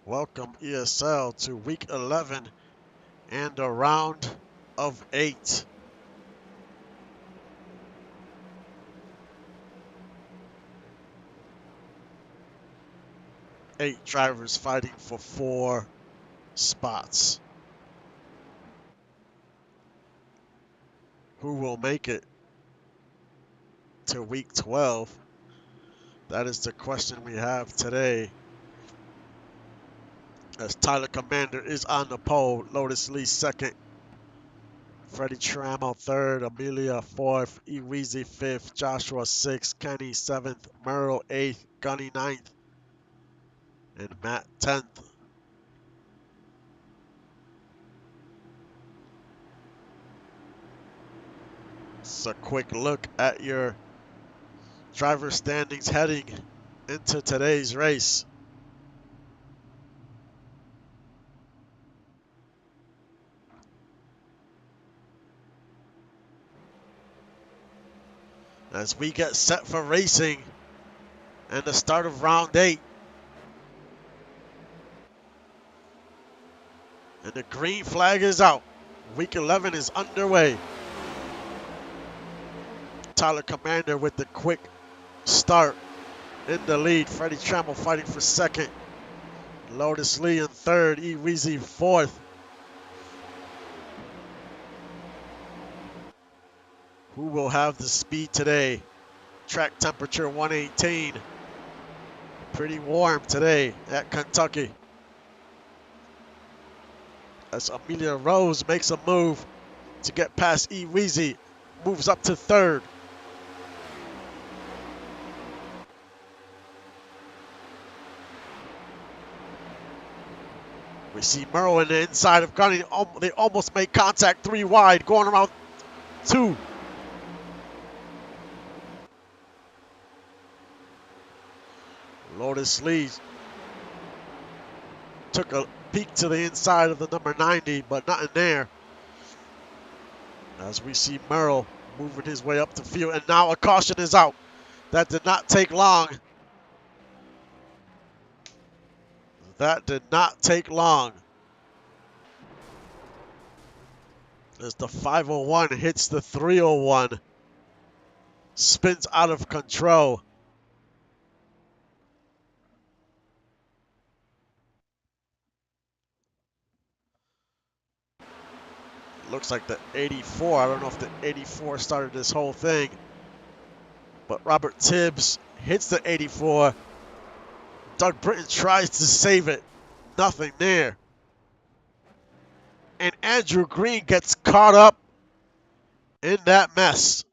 Welcome ESL to week 11 and a round of 8. Eight drivers fighting for 4 spots. Who will make it to week 12? That is the question we have today. As Tyler Commander is on the pole, Lotus Lee second, Freddie Trammell third, Amelia fourth, Eweezy fifth, Joshua sixth, Kenny seventh, Merle eighth, Gunny ninth, and Matt 10th. It's a quick look at your driver standings heading into today's race. As we get set for racing and the start of round 8. And the green flag is out. Week 11 is underway. Tyler Commander with the quick start in the lead. Freddie Trammell fighting for second. Lotus Lee in third. Eweezy fourth. Who will have the speed today? Track temperature 118. Pretty warm today at Kentucky. As Amelia Rose makes a move to get past Eweezy. Moves up to third. We see Merle in the inside of Gunny. They almost make contact 3 wide, going around 2. Lotus Lee took a peek to the inside of the number 90, but nothing there. As we see Merle moving his way up the field, and now a caution is out. That did not take long. That did not take long. As the 501 hits the 301. Spins out of control. Looks like the 84. I don't know if the 84 started this whole thing. But Robert Tibbs hits the 84. Doug Britton tries to save it. Nothing there. And Andrew Green gets caught up in that mess.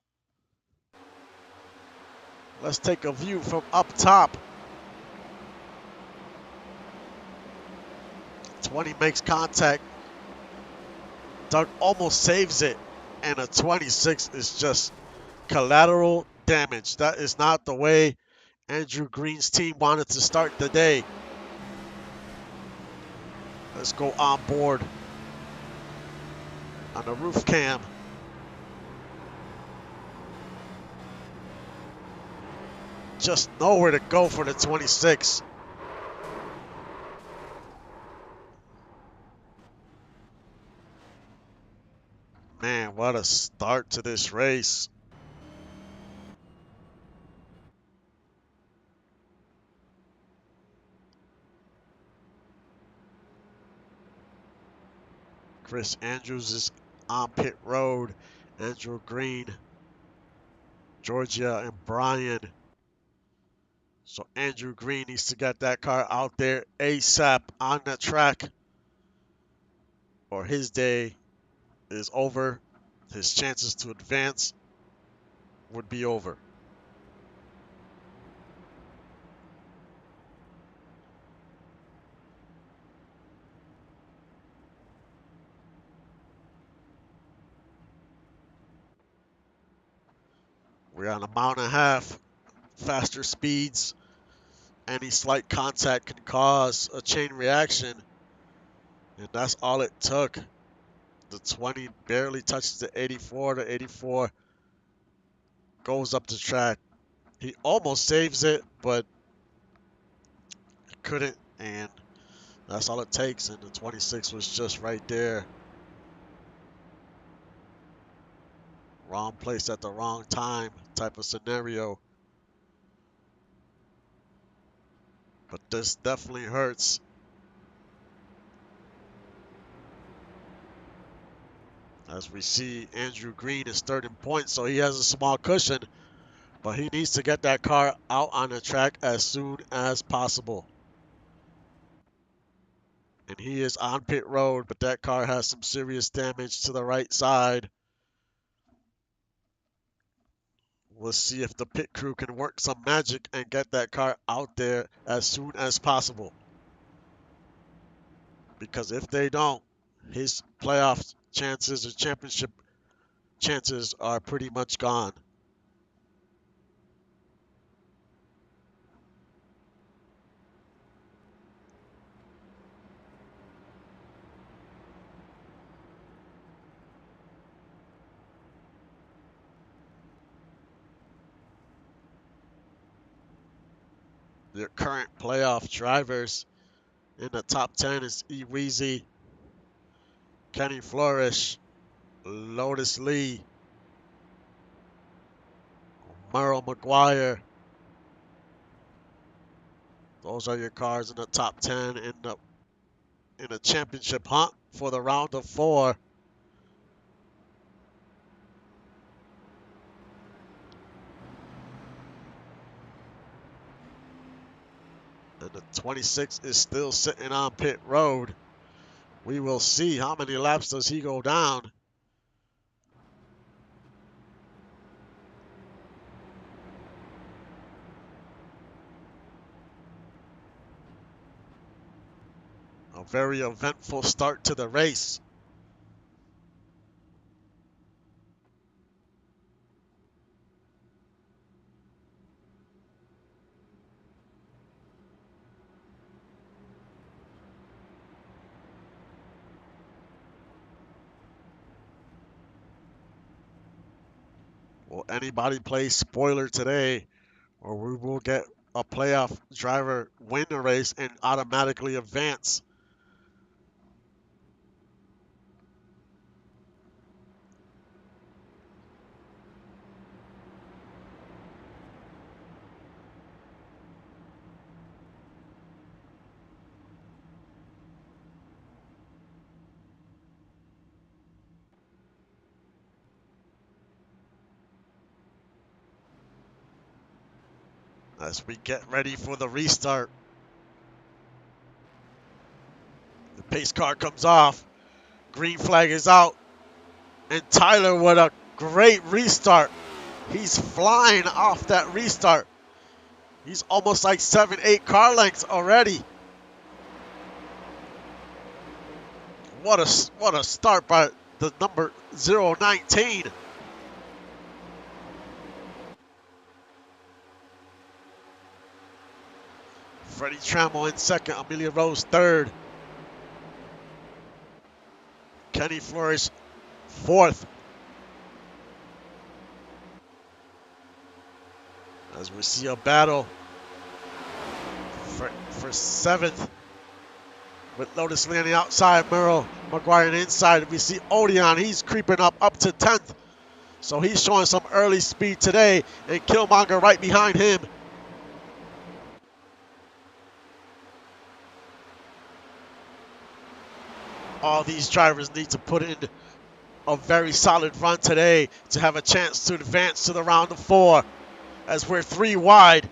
Let's take a view from up top. 20 makes contact. Doug almost saves it. And a 26 is just collateral damage. That is not the way Andrew Green's team wanted to start the day. Let's go on board on the roof cam. Just nowhere to go for the 26. Man, what a start to this race. Chris Andrews is on pit road. Andrew Green, Georgia, and Brian. So Andrew Green needs to get that car out there ASAP on the track, or his day is over. His chances to advance would be over. We're on a mile and a half. Faster speeds. Any slight contact can cause a chain reaction. And that's all it took. The 20 barely touches the 84. The 84 goes up the track. He almost saves it, but couldn't. And That's all it takes, and the 26 was just right there. Wrong place at the wrong time type of scenario. But this definitely hurts. As we see, Andrew Green is third in points, so he has a small cushion. But he needs to get that car out on the track as soon as possible. And he is on pit road, but that car has some serious damage to the right side. We'll see if the pit crew can work some magic and get that car out there as soon as possible. Because if they don't, his playoff chances or championship chances are pretty much gone. Their current playoff drivers in the top 10 is Eweezy, Kenny Flourish, Lotus Lee, Merle McGuire. Those are your cars in the top 10 in the championship hunt for the round of 4. And the 26 is still sitting on pit road. We will see how many laps does he go down. A very eventful start to the race. Will anybody play spoiler today, or we will get a playoff driver win the race and automatically advance? As we get ready for the restart. The pace car comes off. Green flag is out. And Tyler with a great restart. He's flying off that restart. He's almost like 7, 8 car lengths already. What a start by the number 019. Freddie Trammell in second, Amelia Rose third. Kenny Flourish fourth. As we see a battle for seventh with Lotus Lee on the outside, Merle McGuire on the inside. We see Odeon, he's creeping up to 10th. So he's showing some early speed today, and Killmonger right behind him. All these drivers need to put in a very solid run today to have a chance to advance to the round of 4, as we're 3 wide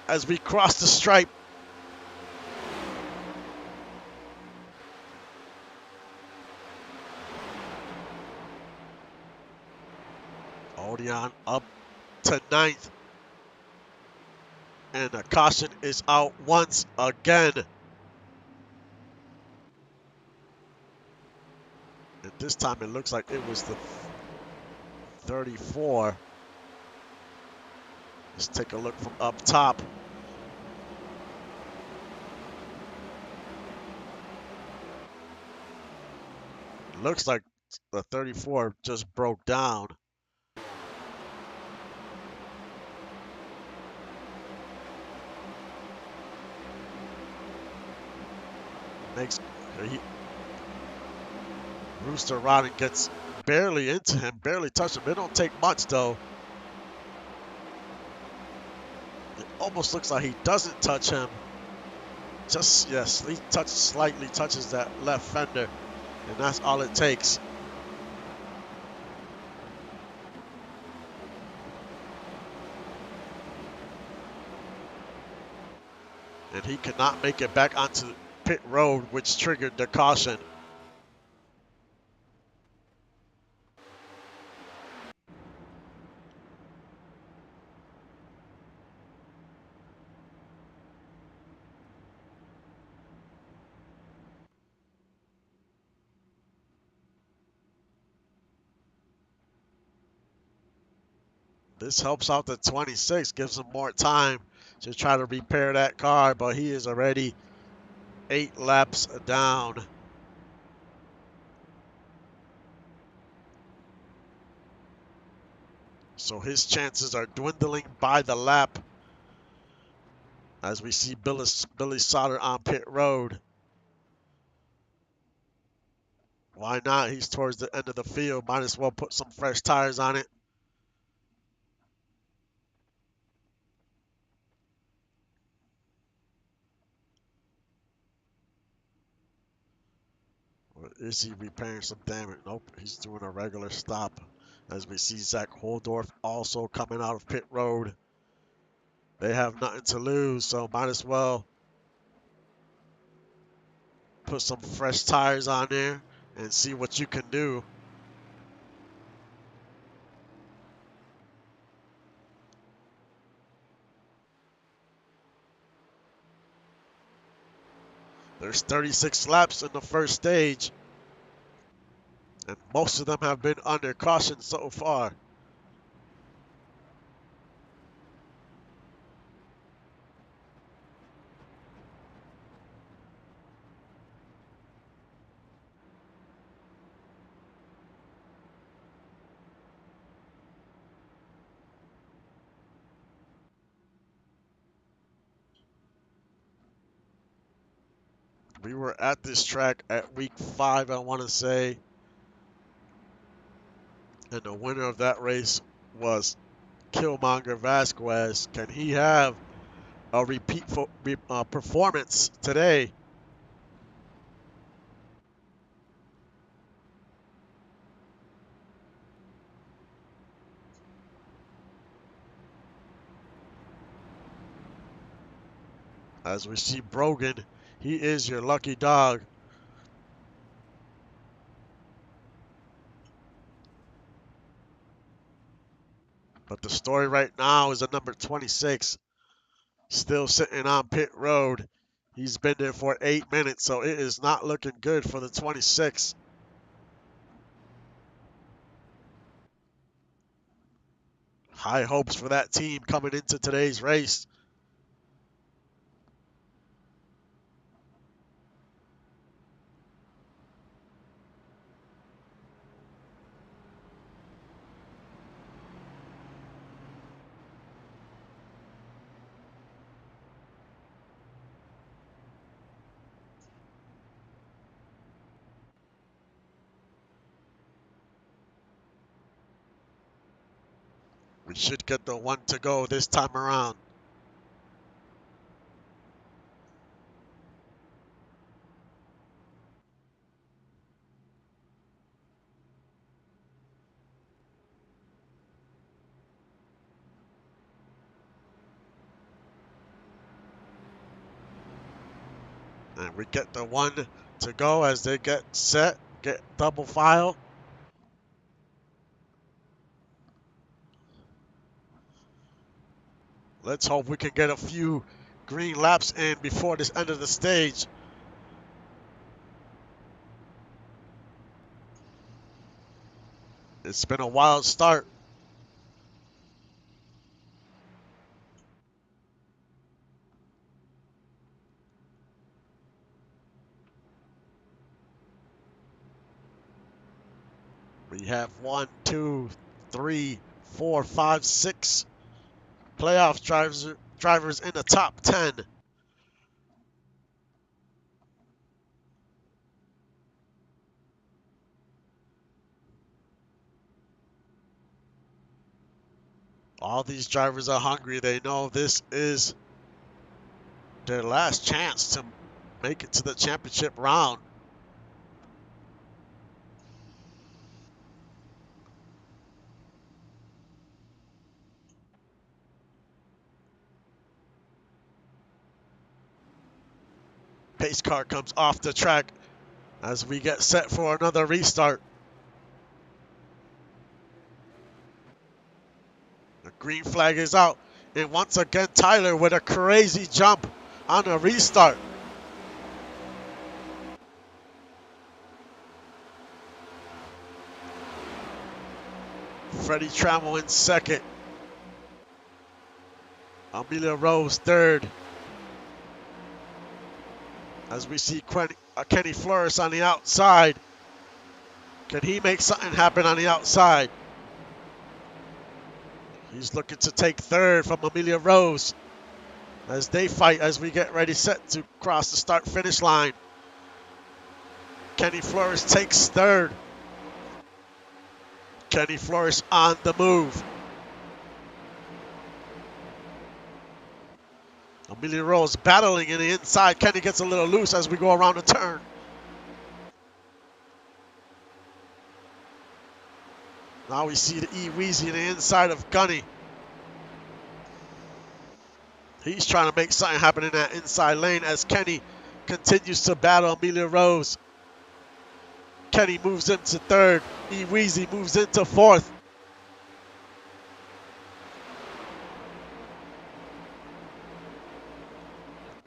as we cross the stripe. Odeon up to 9th. And the caution is out once again. And this time it looks like it was the 34. Let's take a look from up top. Looks like the 34 just broke down. makes he, Rooster Rodden gets barely into him, barely touch him. It don't take much though. It almost looks like he doesn't touch him. Just yes, he slightly touches that left fender, and that's all it takes. And he cannot make it back onto pit road, which triggered the caution. This helps out the 26, gives him more time to try to repair that car, but he is already 8 laps down. So his chances are dwindling by the lap as we see Billy Sauter on pit road. Why not? He's towards the end of the field. Might as well put some fresh tires on it. Or is he repairing some damage? Nope, he's doing a regular stop. As we see Zach Holdorf also coming out of pit road. They have nothing to lose, so might as well put some fresh tires on there and see what you can do. There's 36 laps in the first stage, and most of them have been under caution so far. We were at this track at week 5, I want to say, and the winner of that race was Killmonger Vasquez. Can he have a repeat performance today? As we see Brogan, he is your lucky dog. But the story right now is the number 26, still sitting on pit road. He's been there for 8 minutes, so it is not looking good for the 26. High hopes for that team coming into today's race. We should get the one to go this time around. And we get the one to go as they get set, get double file. Let's hope we can get a few green laps in before this end of the stage. It's been a wild start. We have 1, 2, 3, 4, 5, 6 playoff drivers in the top 10. All these drivers are hungry. They know this is their last chance to make it to the championship round. Pace car comes off the track as we get set for another restart. The green flag is out. And once again, Tyler with a crazy jump on a restart. Freddie Trammell in second. Amelia Rose third. As we see Kenny Flores on the outside. Can he make something happen on the outside? He's looking to take third from Amelia Rose as they fight as we get ready set to cross the start-finish line. Kenny Flores takes third. Kenny Flores on the move. Amelia Rose battling in the inside. Kenny gets a little loose as we go around the turn. Now we see the E-Weezy in the inside of Gunny. He's trying to make something happen in that inside lane as Kenny continues to battle Amelia Rose. Kenny moves into third. E-Weezy moves into fourth.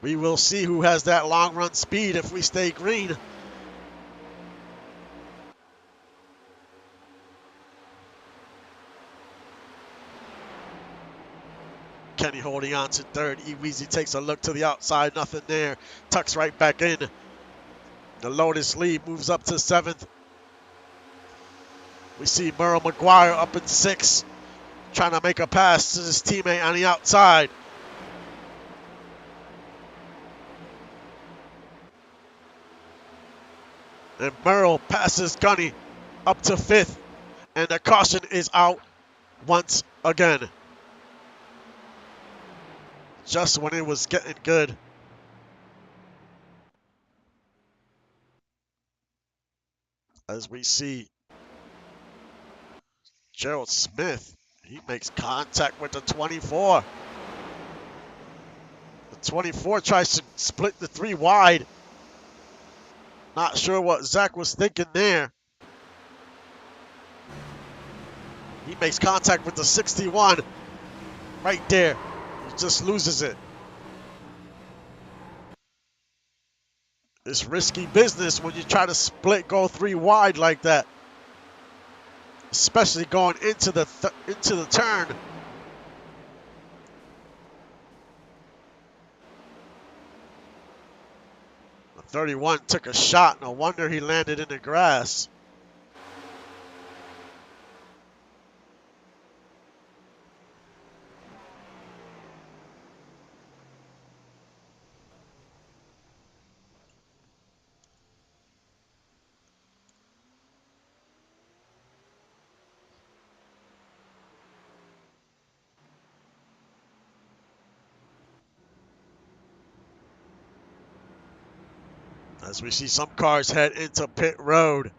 We will see who has that long run speed if we stay green. Kenny holding on to third. E-Weezy takes a look to the outside. Nothing there. Tucks right back in. The Lotus lead moves up to seventh. We see Merle McGuire up in sixth, trying to make a pass to his teammate on the outside. And Merle passes Gunny up to fifth. And the caution is out once again. Just when it was getting good. As we see Gerald Smith, he makes contact with the 24. The 24 tries to split the three wide. Not sure what Zach was thinking there. He makes contact with the 61 right there. He just loses it. It's risky business when you try to go three wide like that, especially going into the turn. The 31 took a shot. No wonder he landed in the grass. As we see some cars head into pit road.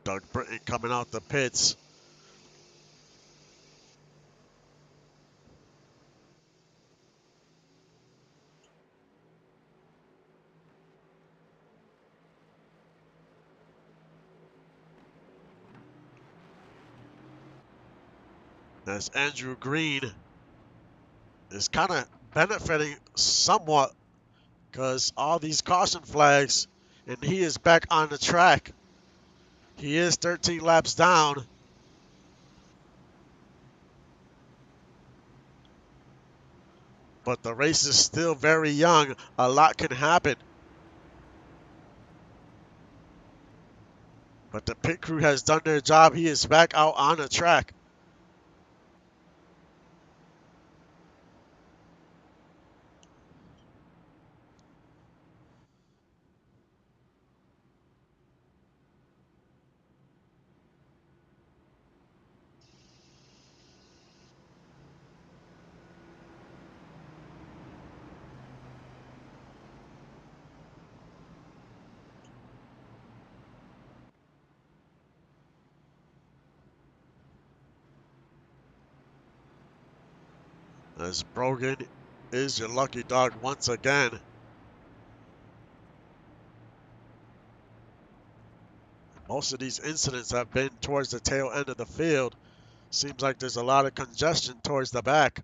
Doug Britton coming out the pits. As Andrew Green is kind of benefiting somewhat because all these caution flags, and he is back on the track. He is 13 laps down. But the race is still very young. A lot can happen. But the pit crew has done their job. He is back out on the track. As Brogan is your lucky dog once again. Most of these incidents have been towards the tail end of the field. Seems like there's a lot of congestion towards the back.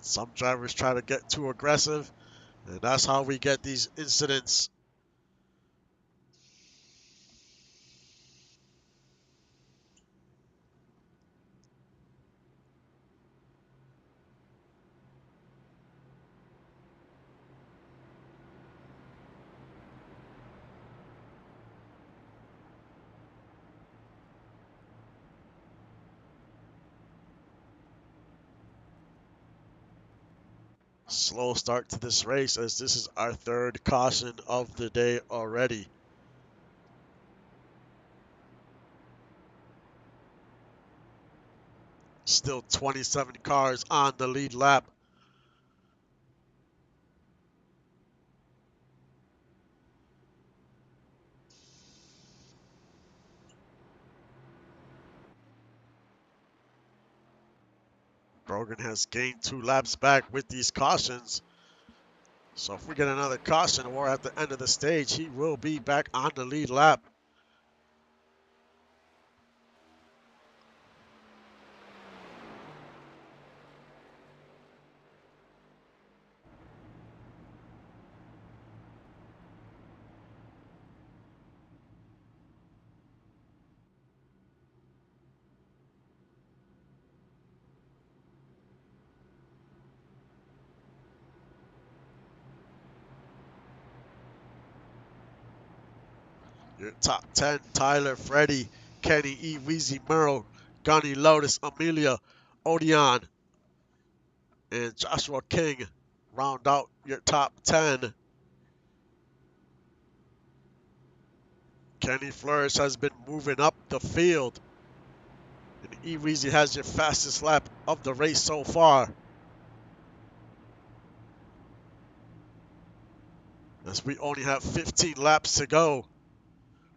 Some drivers try to get too aggressive, and that's how we get these incidents. Slow start to this race, as this is our third caution of the day already. Still 27 cars on the lead lap. Brogan has gained 2 laps back with these cautions. So if we get another caution or at the end of the stage, he will be back on the lead lap. Your top 10, Tyler, Freddie, Kenny, E, Weezy, Merle, Gunny, Lotus, Amelia, Odeon, and Joshua King round out your top 10. Kenny Flourish has been moving up the field. And E, Weezy has your fastest lap of the race so far. As we only have 15 laps to go.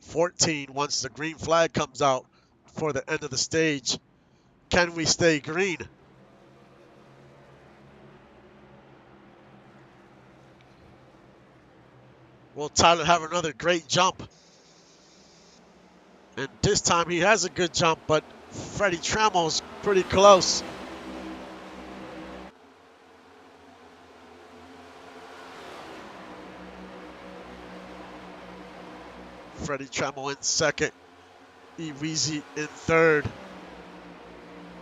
14 once the green flag comes out for the end of the stage. Can we stay green? Will Tyler have another great jump? And this time he has a good jump, but Freddie Trammell's pretty close. Freddie Trammell in second. E. Weezy in third.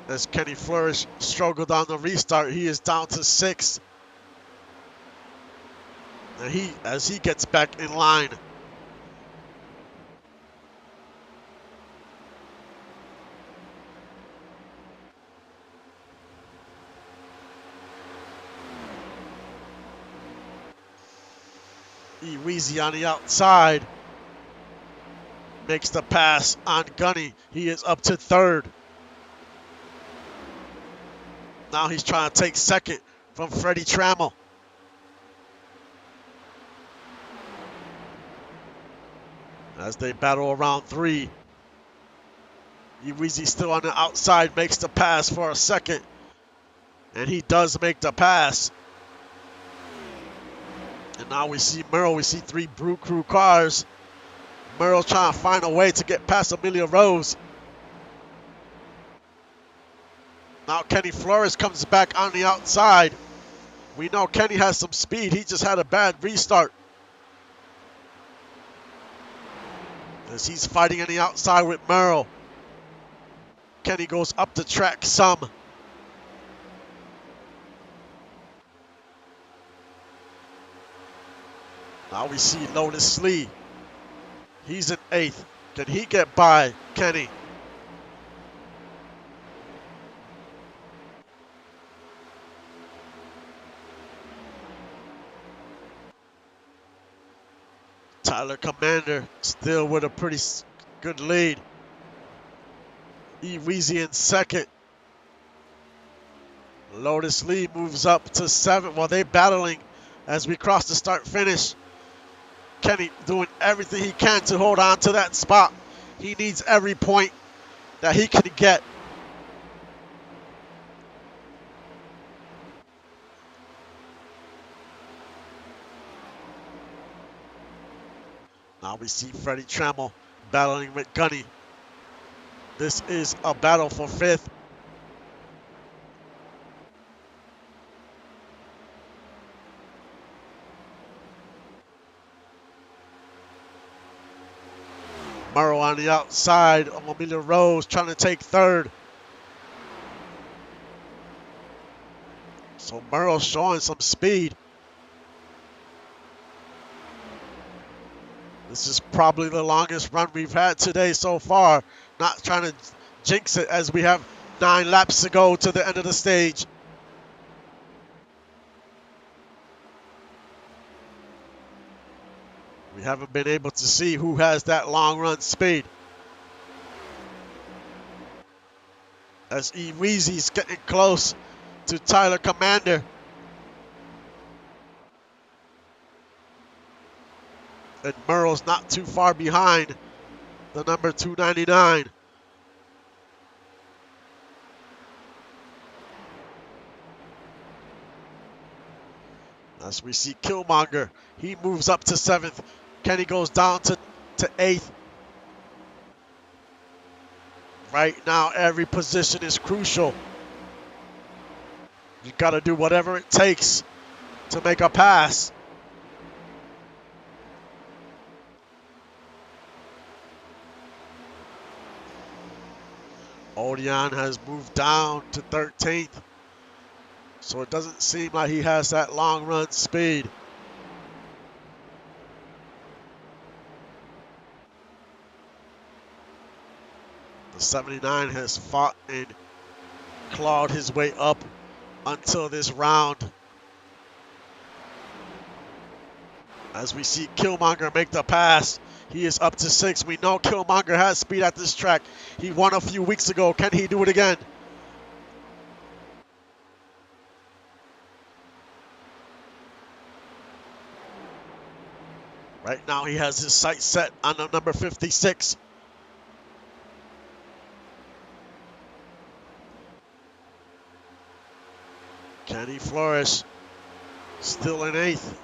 As Kenny Flourish struggled on the restart, he is down to sixth. And as he gets back in line. E. Weezy on the outside. Makes the pass on Gunny. He is up to third. Now he's trying to take second from Freddie Trammell. As they battle around 3. Weezy still on the outside, makes the pass for a second. And he does make the pass. And now we see Merle. We see 3 Brew Crew cars. Merle trying to find a way to get past Amelia Rose. Now Kenny Flores comes back on the outside. We know Kenny has some speed. He just had a bad restart. as he's fighting on the outside with Merle. Kenny goes up the track some. Now we see Lotus Lee. He's in 8th. Can he get by Kenny? Tyler Commander still with a pretty good lead. Weezy in 2nd. Lotus Lee moves up to 7th while they're battling as we cross the start finish. Kenny doing everything he can to hold on to that spot. He needs every point that he can get. Now we see Freddie Trammell battling with Gunny. This is a battle for 5th. Murrow on the outside of Amelia Rose trying to take 3rd. So Murrow showing some speed. This is probably the longest run we've had today so far. Not trying to jinx it as we have 9 laps to go to the end of the stage. We haven't been able to see who has that long run speed. As Weezy's getting close to Tyler Commander. And Murrow's not too far behind the number 299. As we see Killmonger, he moves up to 7th. Kenny goes down to 8th. Right now, every position is crucial. You got to do whatever it takes to make a pass. Odion has moved down to 13th. So it doesn't seem like he has that long run speed. The 79 has fought and clawed his way up until this round. As we see Killmonger make the pass, he is up to 6th. We know Killmonger has speed at this track. He won a few weeks ago. Can he do it again? Right now he has his sights set on the number 56. Can he flourish? Still in 8th.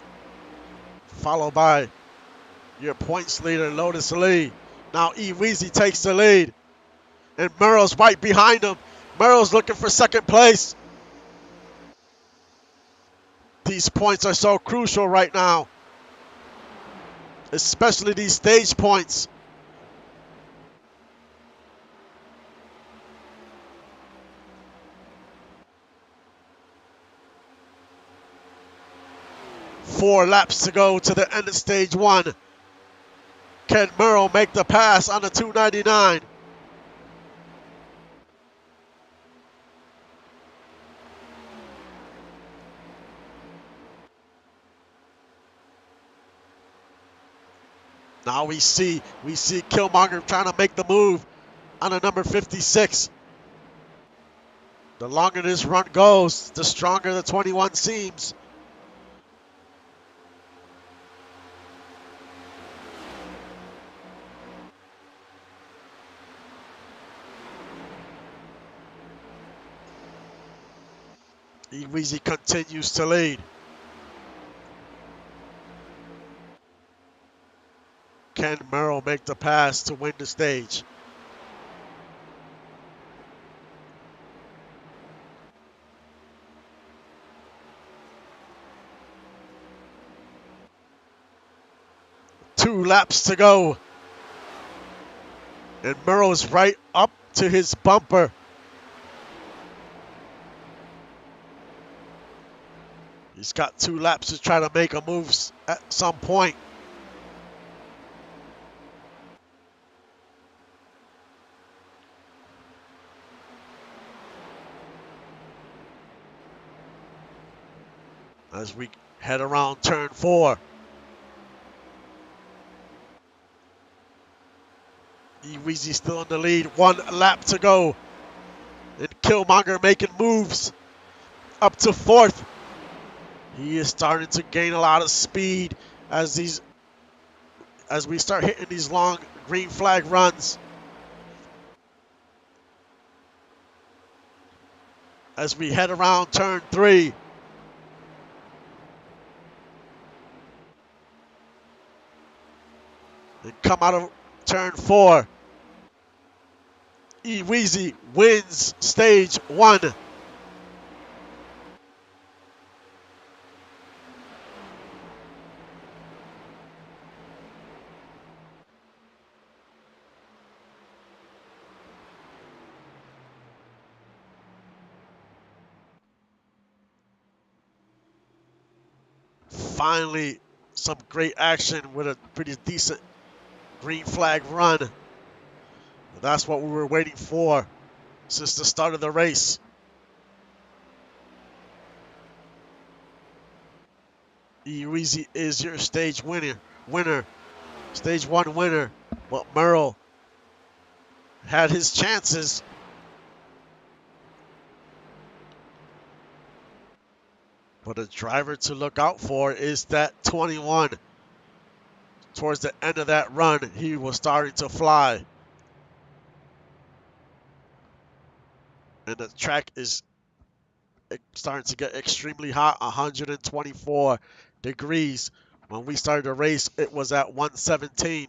Followed by your points leader, Lotus Lee. Now Weezy takes the lead. And Murrow's right behind him. Murrow's looking for 2nd place. These points are so crucial right now. Especially these stage points. Four laps to go to the end of stage 1. Can Murrow make the pass on the 299? Now we see Killmonger trying to make the move on the number 56. The longer this run goes, the stronger the 21 seems. Weezy continues to lead. Can Murrow make the pass to win the stage? Two laps to go. And Murrow's right up to his bumper. He's got 2 laps to try to make a move at some point. As we head around turn 4. Eweezy still in the lead. 1 lap to go. And Killmonger making moves up to 4th. He is starting to gain a lot of speed as we start hitting these long green flag runs. As we head around turn 3. And come out of turn 4. Eweezy wins stage 1. Finally, some great action with a pretty decent green flag run. That's what we were waiting for since the start of the race. Eweezy is your stage winner, stage 1 winner. But Merle had his chances. But a driver to look out for is that 21. Towards the end of that run, he was starting to fly. And the track is starting to get extremely hot, 124 degrees. When we started the race, it was at 117.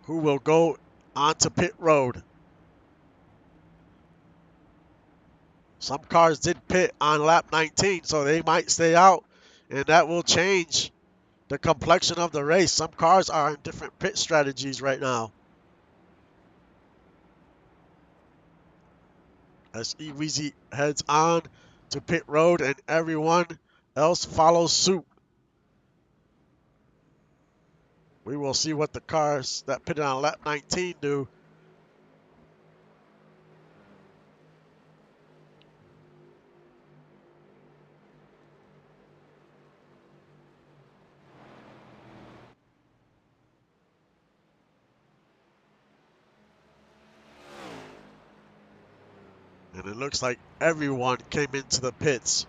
Who will go onto pit road? Some cars did pit on lap 19, so they might stay out, and that will change the complexion of the race. Some cars are in different pit strategies right now. As Eweezy heads on to pit road and everyone else follows suit. We will see what the cars that pitted on lap 19 do. And it looks like everyone came into the pits.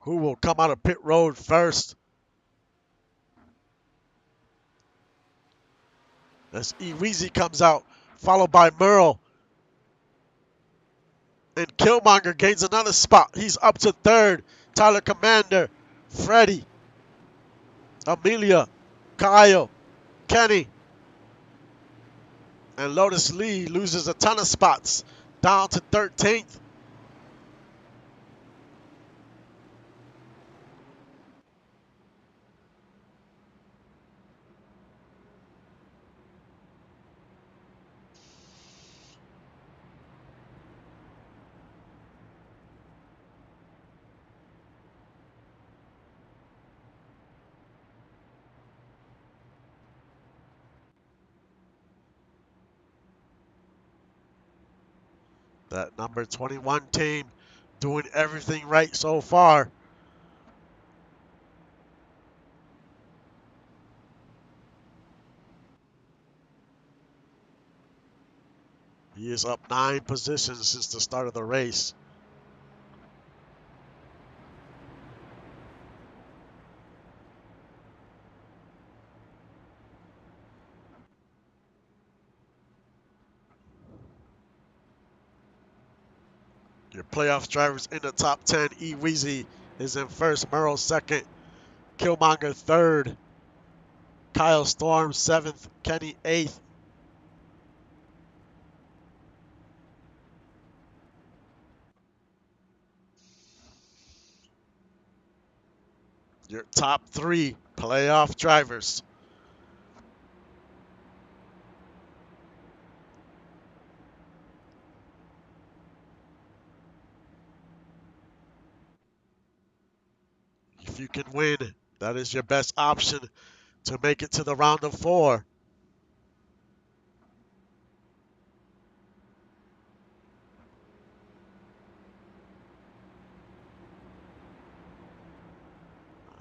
Who will come out of pit road first? As Eweezy comes out, followed by Merle. And Killmonger gains another spot. He's up to 3rd. Tyler Commander, Freddie, Amelia, Kyle, Kenny. And Lotus Lee loses a ton of spots, down to 13th. That number 21 team doing everything right so far. He is up 9 positions since the start of the race. Your playoff drivers in the top 10. Eweezy is in 1st, Merle 2nd, Killmonger 3rd, Kyle Storm 7th, Kenny 8th. Your top 3 playoff drivers. If you can win, that is your best option to make it to the round of 4.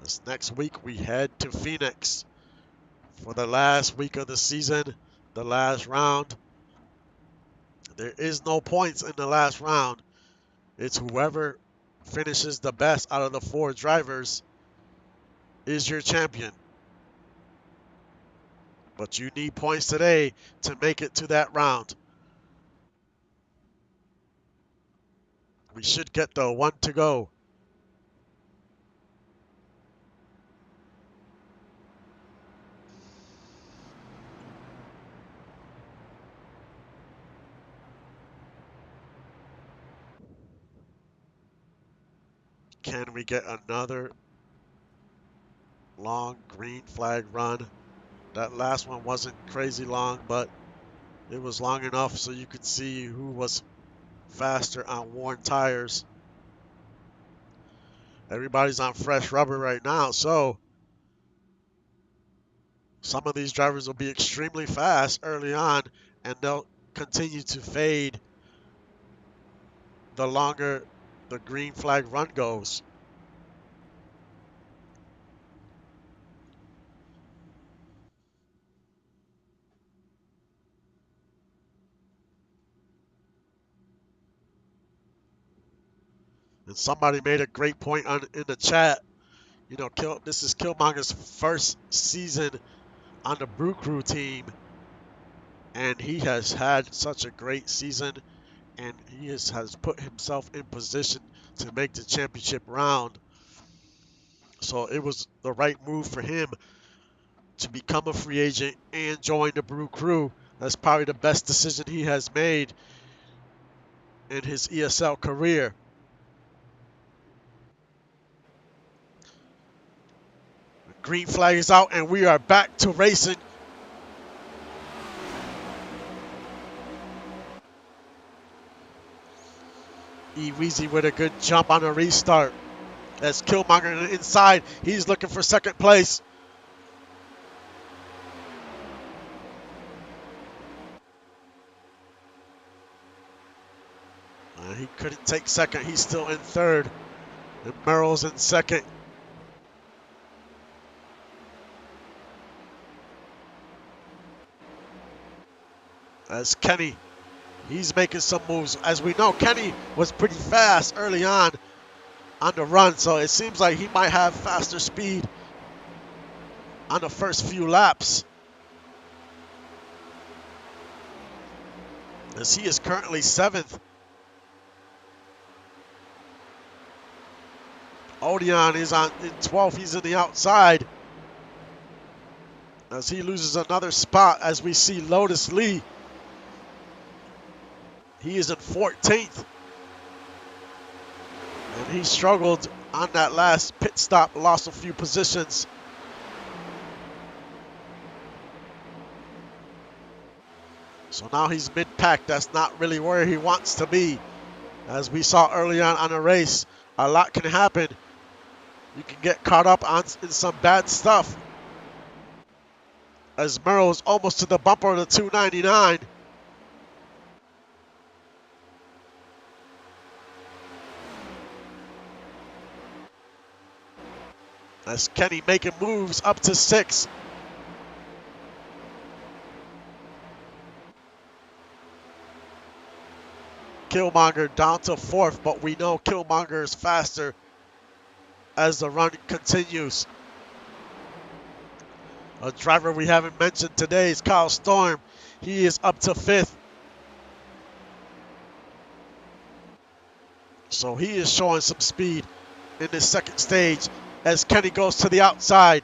This next week we head to Phoenix for the last week of the season, the last round. There is no points in the last round. It's whoever finishes the best out of the 4 drivers is your champion. But you need points today to make it to that round. We should get the 1 to go. Can we get another long green flag run? That last one wasn't crazy long, but it was long enough so you could see who was faster on worn tires. Everybody's on fresh rubber right now, so some of these drivers will be extremely fast early on, and they'll continue to fade the longer the green flag run goes. And somebody made a great point in the chat. You know, this is Killmonger's first season on the Brew Crew team, and he has had such a great season, and he has put himself in position to make the championship round. So it was the right move for him to become a free agent and join the Brew Crew. That's probably the best decision he has made in his ESL career. Green flag is out, and we are back to racing. E-Weezy with a good jump on a restart. As Killmonger on the inside, he's looking for second place. He couldn't take second. He's still in third. And Merrill's in second. As Kenny, he's making some moves. As we know, Kenny was pretty fast early on the run, so it seems like he might have faster speed on the first few laps. As he is currently 7th. Odeon is in 12th. He's in the outside. As he loses another spot, as we see Lotus Lee. He is in 14th. And he struggled on that last pit stop, lost a few positions. So now he's mid-pack. That's not really where he wants to be. As we saw early on a race, a lot can happen. You can get caught up in some bad stuff. As Merrill's almost to the bumper of the 299. As Kenny making moves up to 6. Killmonger down to 4th, but we know Killmonger is faster as the run continues. A driver we haven't mentioned today is Kyle Storm. He is up to 5th. So he is showing some speed in this second stage as Kenny goes to the outside.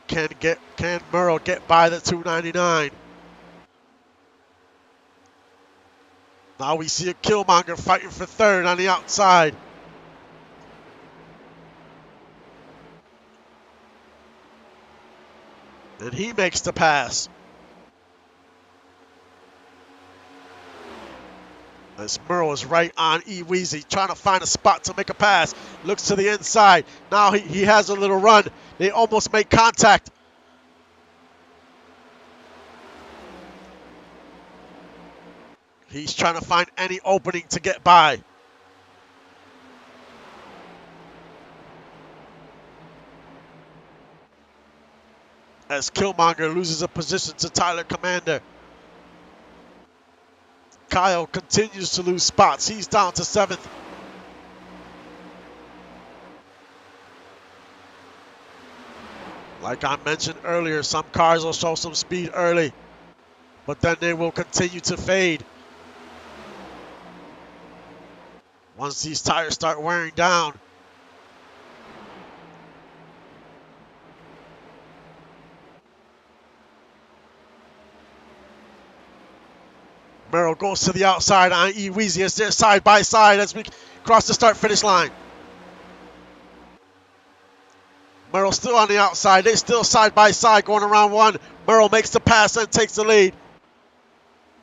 Can Merrill get by the 299? Now we see a Killmonger fighting for third on the outside. And he makes the pass. As Merle is right on Eweezy, trying to find a spot to make a pass. Looks to the inside. Now he has a little run. They almost make contact. He's trying to find any opening to get by. As Killmonger loses a position to Tyler Commander. Kyle continues to lose spots. He's down to 7th. Like I mentioned earlier, some cars will show some speed early, but then they will continue to fade. Once these tires start wearing down. Merrill goes to the outside on Eweezy as they're side by side as we cross the start-finish line. Merrill still on the outside. They're still side by side going around one. Merrill makes the pass and takes the lead.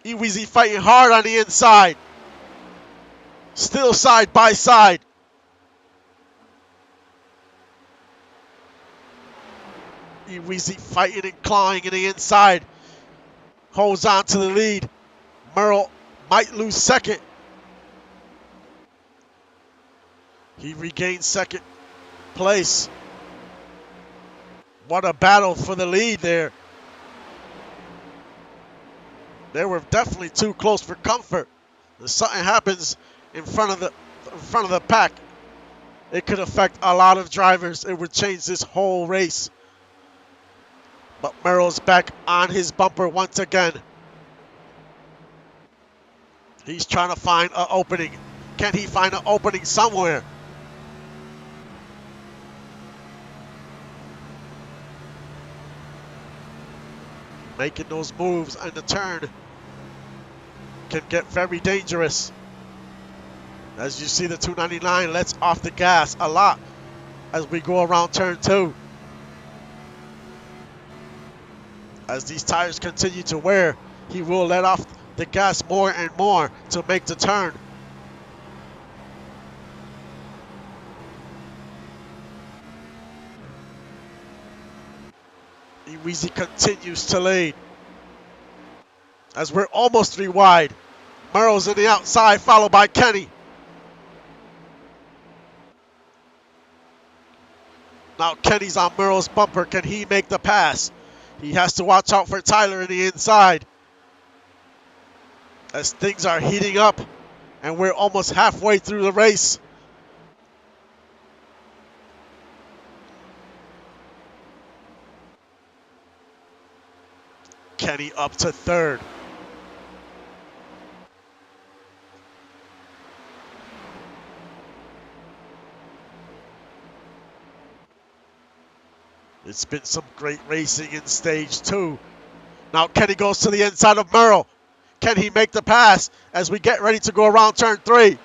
Eweezy fighting hard on the inside. Still side by side. Eweezy fighting and clawing in the inside. Holds on to the lead. Merrill might lose second. He regains second place. What a battle for the lead there. They were definitely too close for comfort. If something happens in front of the pack, it could affect a lot of drivers. It would change this whole race. But Merrill's back on his bumper once again. He's trying to find an opening. Can he find an opening somewhere? Making those moves and the turn can get very dangerous. As you see, the 299 lets off the gas a lot as we go around turn 2. As these tires continue to wear, he will let off the gas more and more to make the turn. Eweezy continues to lead. As we're almost 3 wide. Merrill's in the outside, followed by Kenny. Now Kenny's on Merrill's bumper. Can he make the pass? He has to watch out for Tyler in the inside. As things are heating up and we're almost halfway through the race. Kenny up to 3rd. It's been some great racing in stage 2. Now Kenny goes to the inside of Merrill. Can he make the pass as we get ready to go around turn 3?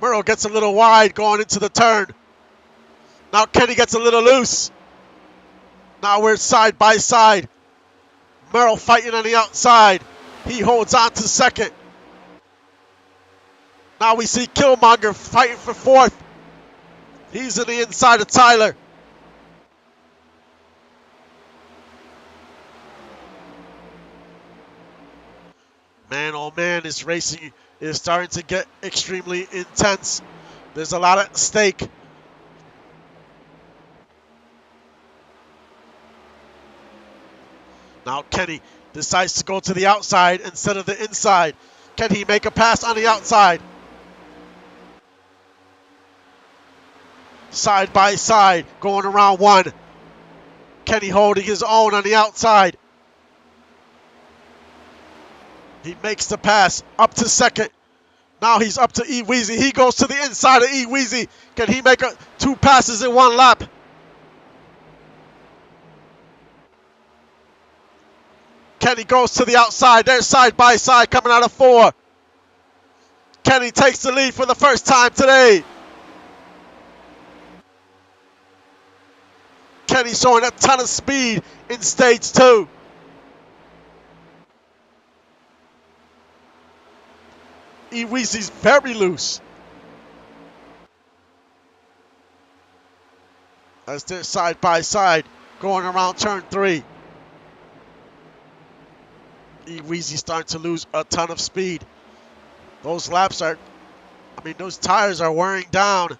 Merrill gets a little wide going into the turn. Now Kenny gets a little loose. Now we're side by side. Merrill fighting on the outside. He holds on to 2nd. Now we see Killmonger fighting for 4th. He's in the inside of Tyler. Man, oh man, this racing is starting to get extremely intense. There's a lot at stake. Now Kenny decides to go to the outside instead of the inside. Can he make a pass on the outside? Side by side, going around 1. Kenny holding his own on the outside. He makes the pass up to 2nd. Now he's up to Eweezy. He goes to the inside of Eweezy. Can he make 2 passes in 1 lap? Kenny goes to the outside. They're side by side coming out of 4. Kenny takes the lead for the first time today. Kenny showing a ton of speed in stage 2. Eweezy's very loose. As they're side by side going around turn 3. Eweezy starting to lose a ton of speed. Those tires are wearing down.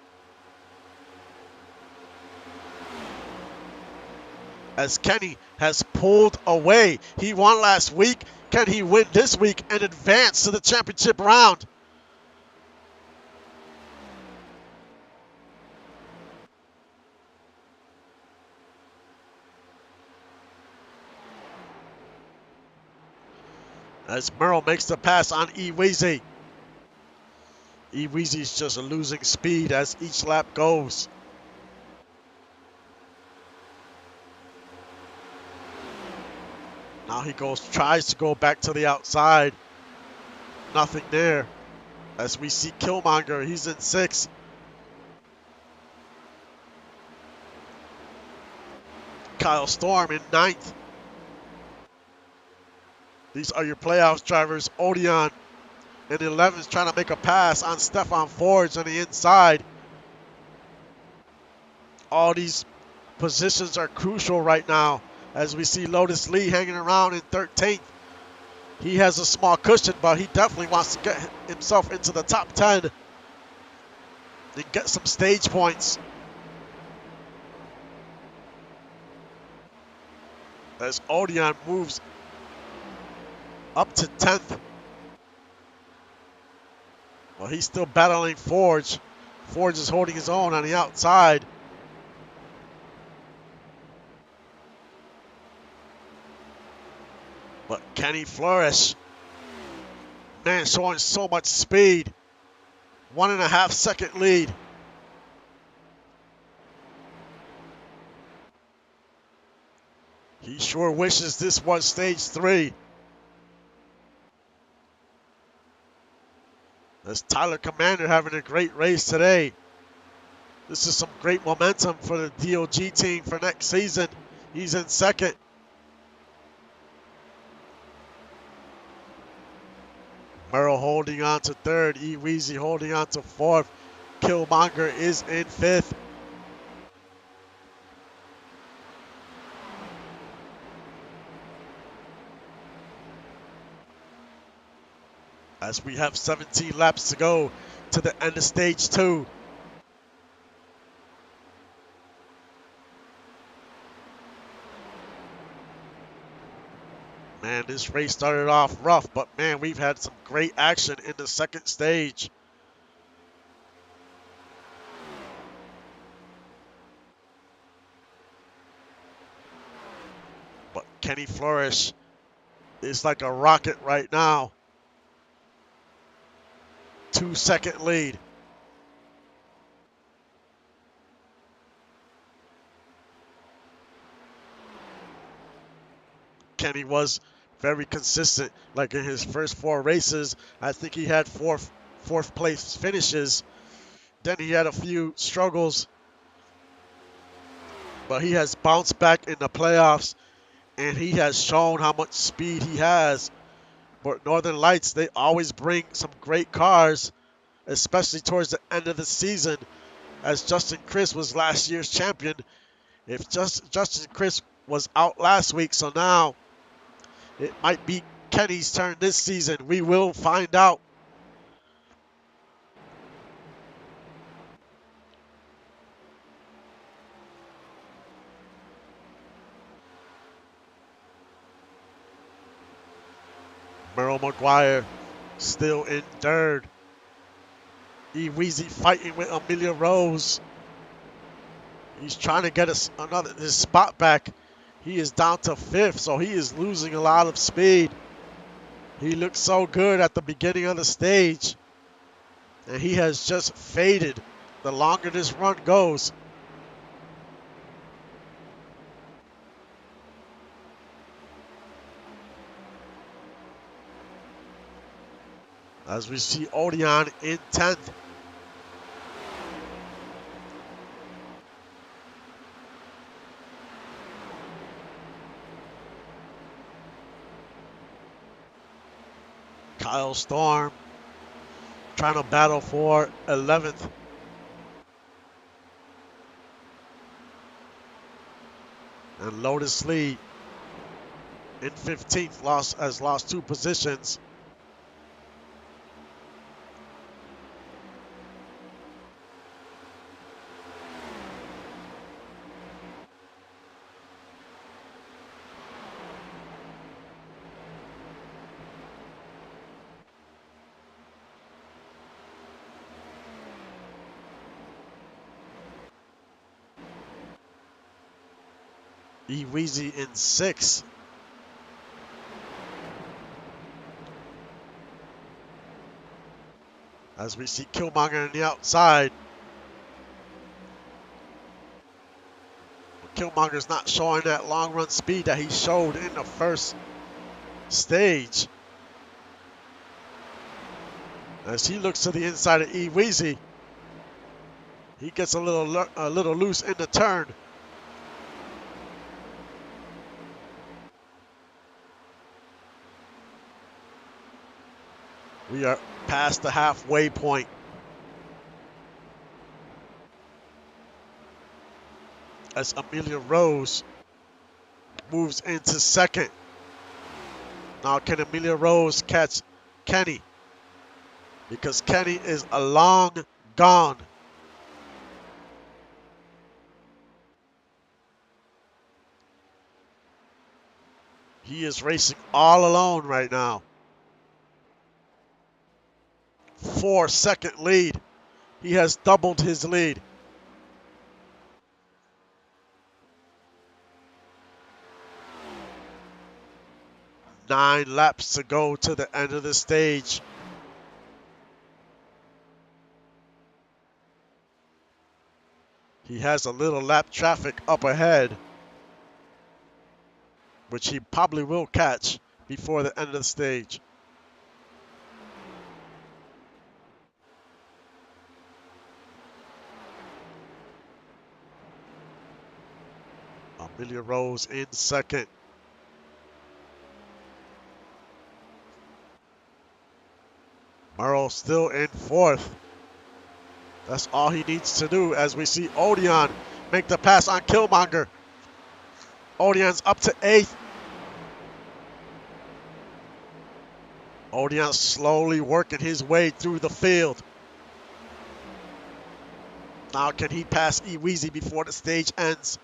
As Kenny has pulled away. He won last week. Can he win this week and advance to the championship round? As Merle makes the pass on Eweezy. Eweezy's just losing speed as each lap goes. Now he tries to go back to the outside. Nothing there. As we see Killmonger, he's in 6th. Kyle Storm in 9th. These are your playoffs drivers. Odeon in 11th trying to make a pass on Stefan Forge on the inside. All these positions are crucial right now as we see Lotus Lee hanging around in 13th. He has a small cushion, but he definitely wants to get himself into the top 10 and get some stage points. As Odeon moves up to 10th. Well, he's still battling Forge. Forge is holding his own on the outside. But Kenny Flourish, man, showing so much speed. 1.5 second lead. He sure wishes this was stage 3. As Tyler Commander having a great race today. This is some great momentum for the DOG team for next season. He's in 2nd. Merle holding on to 3rd. Eweezy holding on to 4th. Killmonger is in 5th. As we have 17 laps to go to the end of stage 2. Man, this race started off rough, but man, we've had some great action in the 2nd stage. But Kenny Flourish is like a rocket right now. 2-second lead. Kenny was very consistent. Like in his first 4 races, I think he had fourth place finishes. Then he had a few struggles, but he has bounced back in the playoffs, and he has shown how much speed he has. But Northern Lights, they always bring some great cars, especially towards the end of the season, as Justin Chris was last year's champion. If Justin Chris was out last week, so now it might be Kenny's turn this season. We will find out. Merle McGuire still in 3rd. Eweezy fighting with Amelia Rose. He's trying to get his spot back. He is down to 5th, so he is losing a lot of speed. He looked so good at the beginning of the stage, and he has just faded the longer this run goes. As we see Odeon in 10th. Kyle Storm trying to battle for 11th. And Lotus Lee in 15th has lost 2 positions. Weezy in 6th. As we see Killmonger on the outside. Killmonger's not showing that long run speed that he showed in the first stage. As he looks to the inside of Weezy, he gets a little loose in the turn. We are past the halfway point. As Amelia Rose moves into 2nd. Now can Amelia Rose catch Kenny? Because Kenny is long gone. He is racing all alone right now. 4-second lead. He has doubled his lead. Nine laps to go to the end of the stage. He has a little lap traffic up ahead, which he probably will catch before the end of the stage. Amelia Rose in 2nd. Murrow still in 4th. That's all he needs to do as we see Odeon make the pass on Killmonger. Odeon's up to 8th. Odeon slowly working his way through the field. Now can he pass Weezy before the stage ends?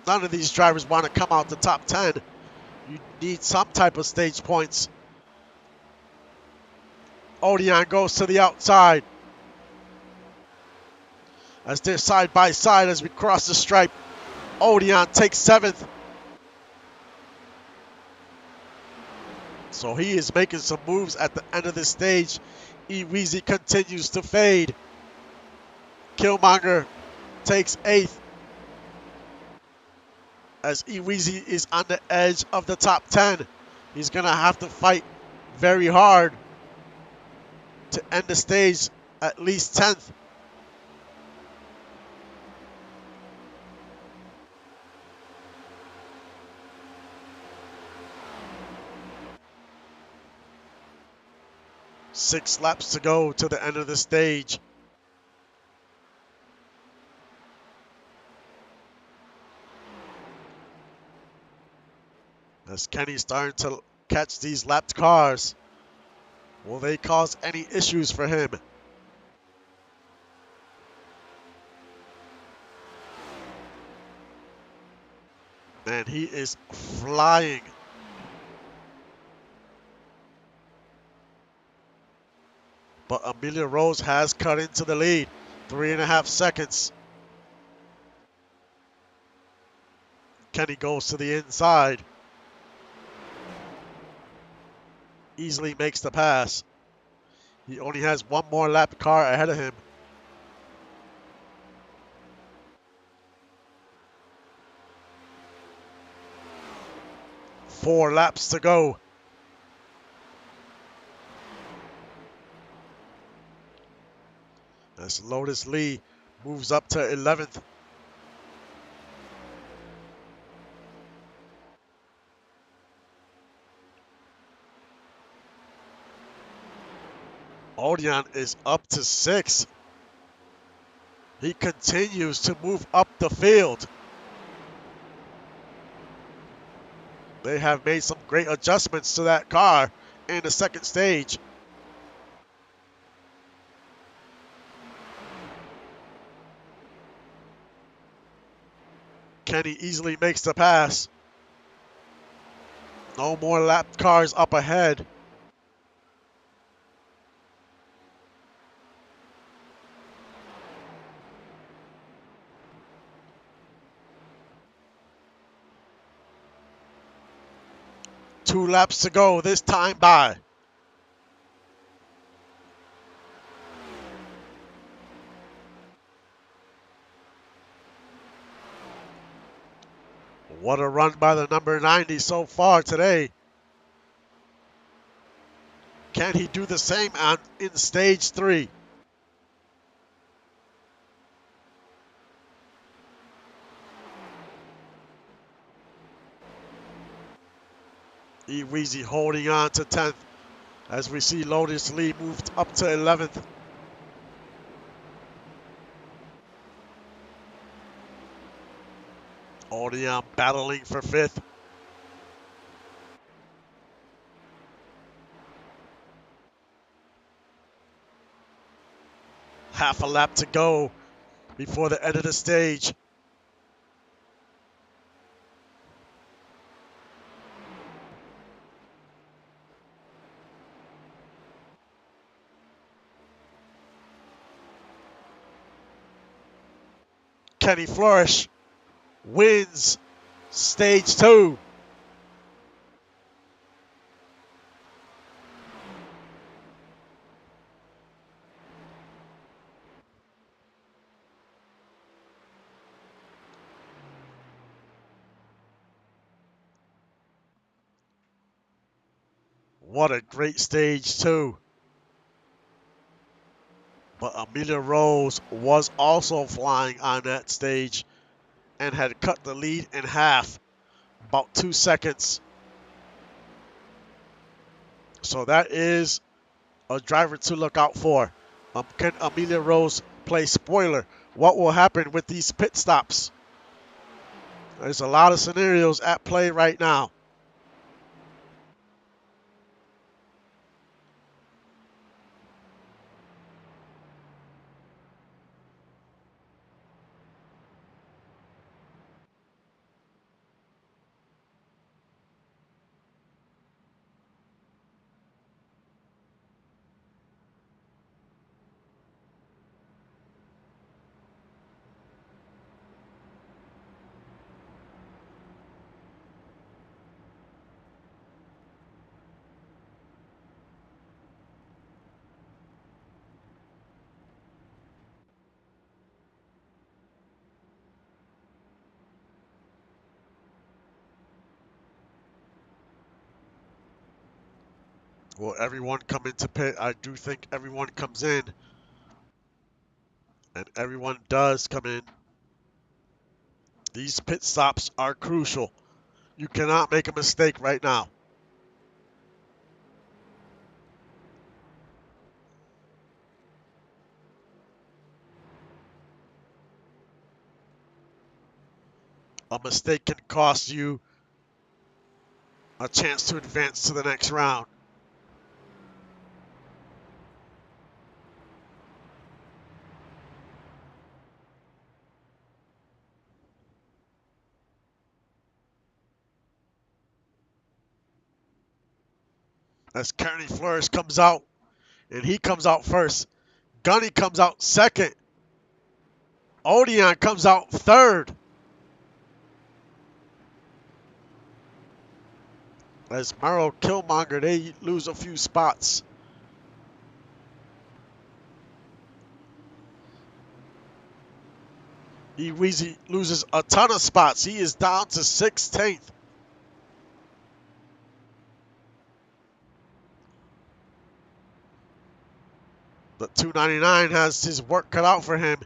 None of these drivers want to come out the top 10. You need some type of stage points. Odeon goes to the outside. As they're side by side as we cross the stripe. Odeon takes 7th. So he is making some moves at the end of this stage. Weezy continues to fade. Killmonger takes 8th. As Weezy is on the edge of the top 10. He's going to have to fight very hard to end the stage at least 10th. Six laps to go to the end of the stage. As Kenny's starting to catch these lapped cars. Will they cause any issues for him? Man, he is flying. But Amelia Rose has cut into the lead. 3.5 seconds. Kenny goes to the inside. Easily makes the pass. He only has one more lap car ahead of him. Four laps to go. as Lotus Lee moves up to 11th. Odion is up to 6th. He continues to move up the field. They have made some great adjustments to that car in the second stage. Kenny easily makes the pass. No more lap cars up ahead. Two laps to go this time by. What a run by the number 90 so far today. Can he do the same in stage 3? Eweezy holding on to 10th as we see Lotus Lee moved up to 11th. Odion battling for 5th. Half a lap to go before the end of the stage. Kenny Flourish wins stage 2. What a great stage 2. But Amelia Rose was also flying on that stage and had cut the lead in half, about 2 seconds. So that is a driver to look out for. Can Amelia Rose play spoiler? What will happen with these pit stops? There's a lot of scenarios at play right now. Will everyone come into pit? I do think everyone comes in. And everyone does come in. These pit stops are crucial. You cannot make a mistake right now. A mistake can cost you a chance to advance to the next round. As Kenny Flourish comes out, and he comes out first. Gunny comes out second. Odion comes out third. As Maro Killmonger, they lose a few spots. Eweezy loses a ton of spots. He is down to 16th. The But 299 has his work cut out for him.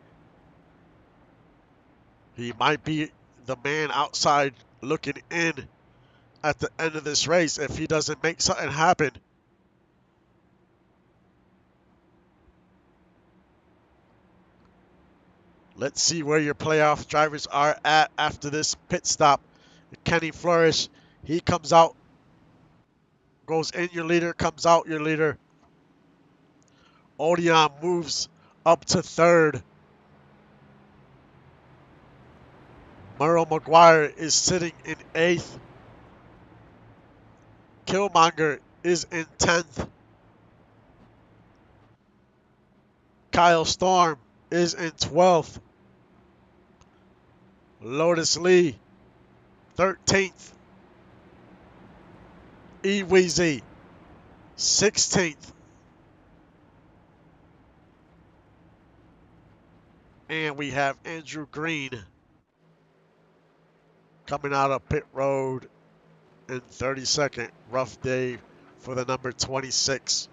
He might be the man outside looking in at the end of this race if he doesn't make something happen. Let's see where your playoff drivers are at after this pit stop. Kenny Flourish, he comes out, goes in your leader, comes out your leader. Odeon moves up to third. Merle McGuire is sitting in 8th. Killmonger is in 10th. Kyle Storm is in 12th. Lotus Lee, 13th. E-Weezy, 16th. And we have Andrew Green coming out of pit road in 32nd. Rough day for the number 26.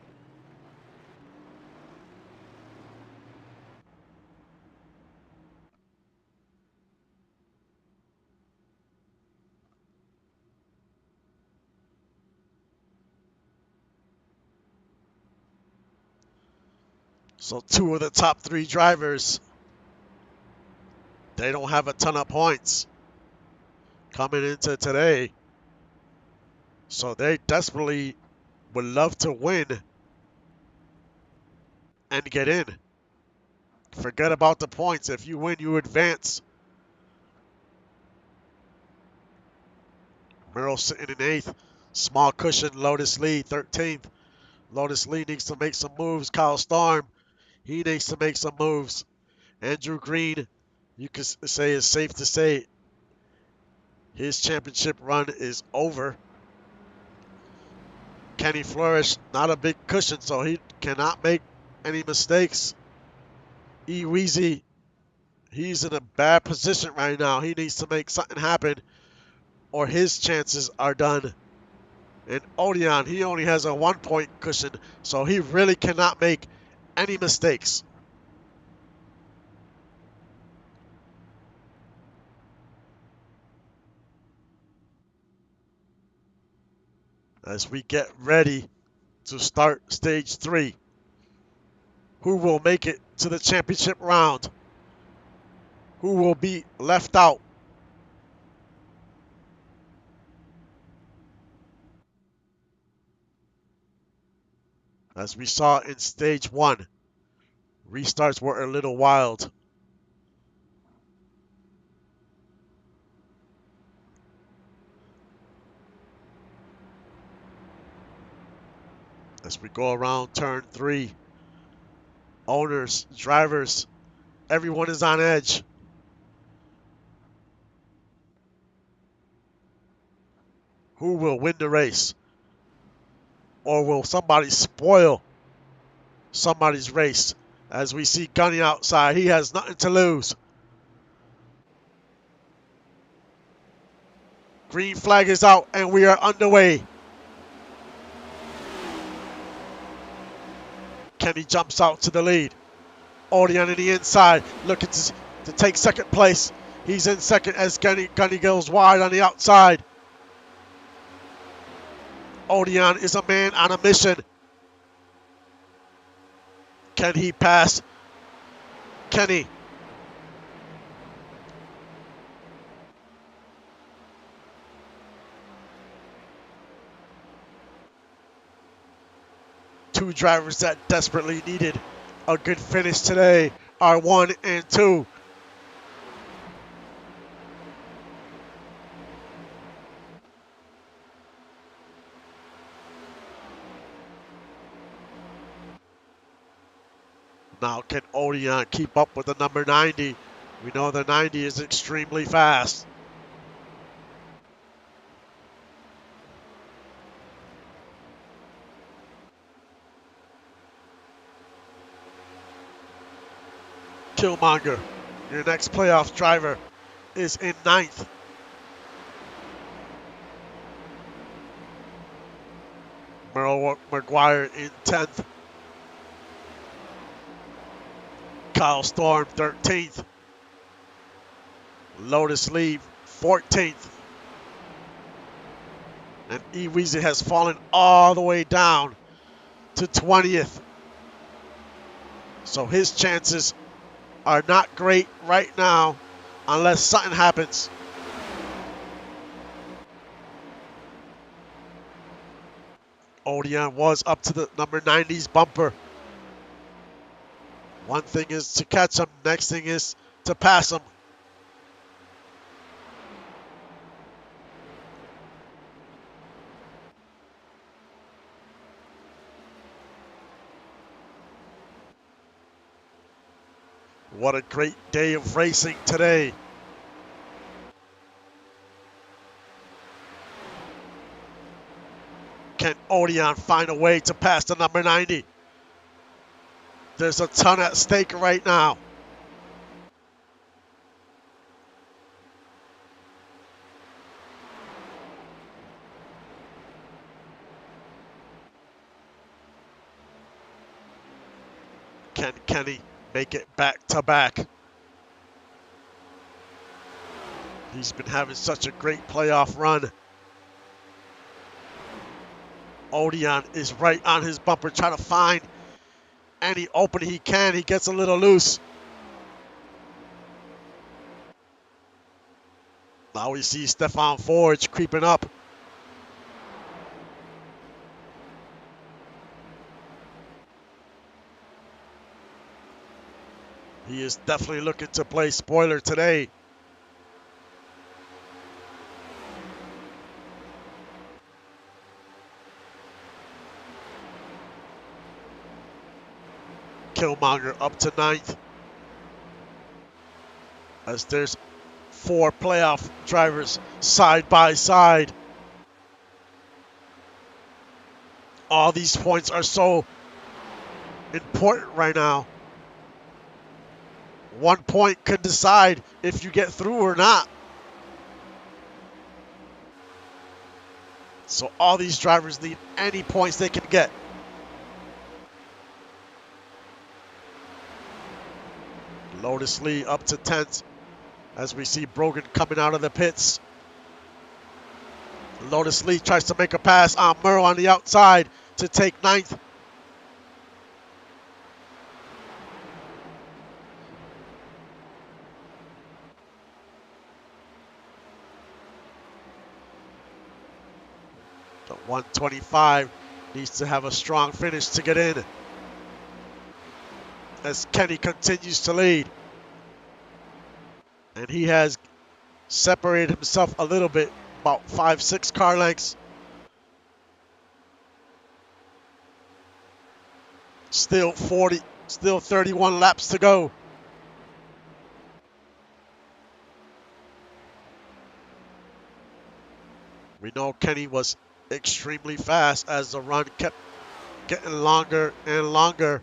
So 2 of the top 3 drivers, they don't have a ton of points coming into today. So they desperately would love to win and get in. Forget about the points. If you win, you advance. Merrill sitting in 8th. Small cushion, Lotus Lee, 13th. Lotus Lee needs to make some moves. Kyle Storm, he needs to make some moves. Andrew Green, you could say it's safe to say his championship run is over. Kenny Flourish, not a big cushion, so he cannot make any mistakes. E-Weezy, he's in a bad position right now. He needs to make something happen or his chances are done. And Odeon, he only has a 1-point cushion, so he really cannot make any mistakes. As we get ready to start stage 3, who will make it to the championship round? Who will be left out? As we saw in stage 1, restarts were a little wild. As we go around turn 3, owners, drivers, everyone is on edge. Who will win the race? Or will somebody spoil somebody's race? As we see Gunny outside, he has nothing to lose. Green flag is out and we are underway. Kenny jumps out to the lead. Odeon in the inside, looking to take second place. He's in second as Gunny goes wide on the outside. Odeon is a man on a mission. Can he pass Kenny? Two drivers that desperately needed a good finish today are 1 and 2. Now can Odeon keep up with the number 90? We know the 90 is extremely fast. Killmonger, your next playoff driver, is in 9th. Merle McGuire in 10th. Kyle Storm 13th. Lotus Lee 14th. And E-Weezy has fallen all the way down to 20th. So his chances are not great right now unless something happens. Odeon was up to the number 90's bumper. One thing is to catch him, next thing is to pass him. What a great day of racing today. Can Odeon find a way to pass the number 90? There's a ton at stake right now. Can Kenny make it back to back? He's been having such a great playoff run. Odeon is right on his bumper, trying to find any opening he can. He gets a little loose. Now we see Stefan Forge creeping up. He is definitely looking to play spoiler today. Killmonger up to 9th. As there's 4 playoff drivers side by side. All these points are so important right now. 1 point could decide if you get through or not. So all these drivers need any points they can get. Lotus Lee up to 10th as we see Brogan coming out of the pits. Lotus Lee tries to make a pass on Murrow on the outside to take 9th. The 125 needs to have a strong finish to get in. As Kenny continues to lead. And he has separated himself a little bit, about 5-6 car lengths. Still 31 laps to go. We know Kenny was extremely fast as the run kept getting longer and longer.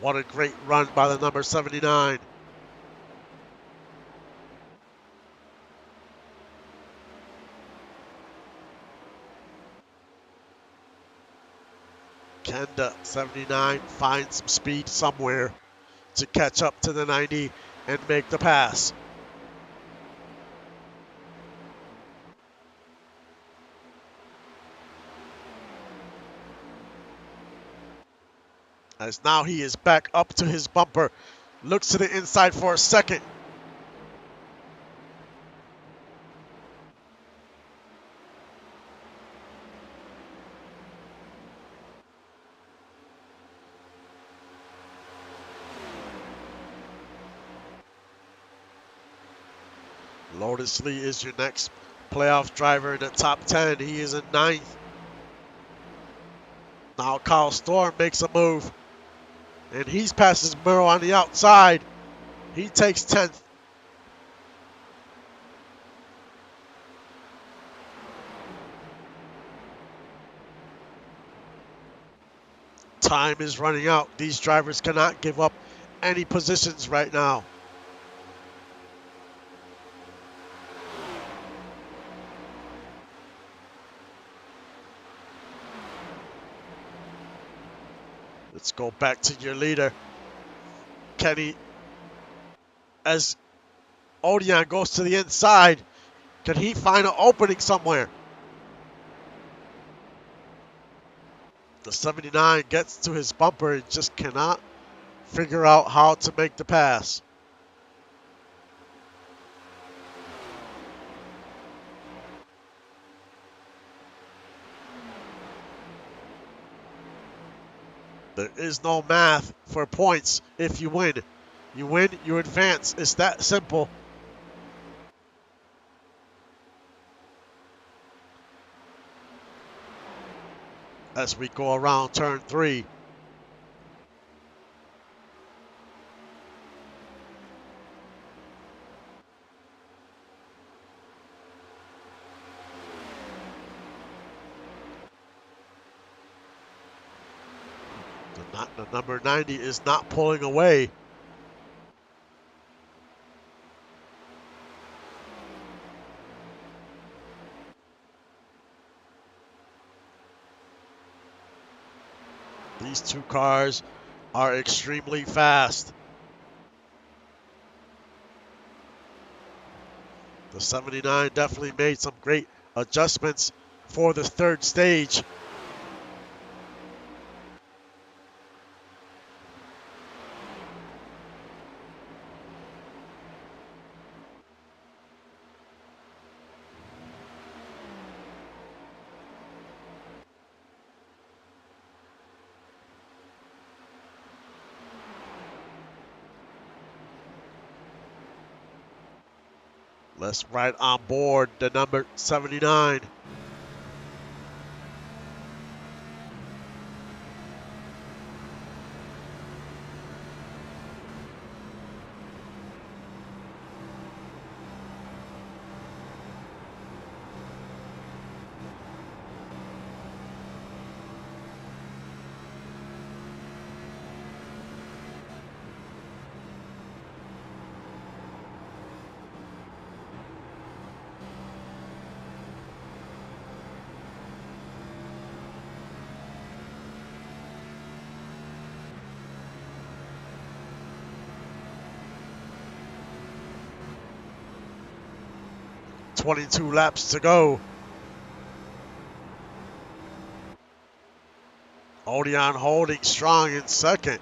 What a great run by the number 79. Kenda 79 find some speed somewhere to catch up to the 90 and make the pass. As now he is back up to his bumper. Looks to the inside for a second. Lotus Lee is your next playoff driver in the top 10. He is in 9th. Now Kyle Storm makes a move. And he passes Murrow on the outside. He takes 10th. Time is running out. These drivers cannot give up any positions right now. Let's go back to your leader. Kenny, as Odion goes to the inside, can he find an opening somewhere? The 79 gets to his bumper and just cannot figure out how to make the pass. There is no math for points if you win. You win, you advance. It's that simple. As we go around turn 3. The number 90 is not pulling away. These two cars are extremely fast. The 79 definitely made some great adjustments for the third stage. Let's ride on board the number 79. .22 laps to go. Odion holding strong in second.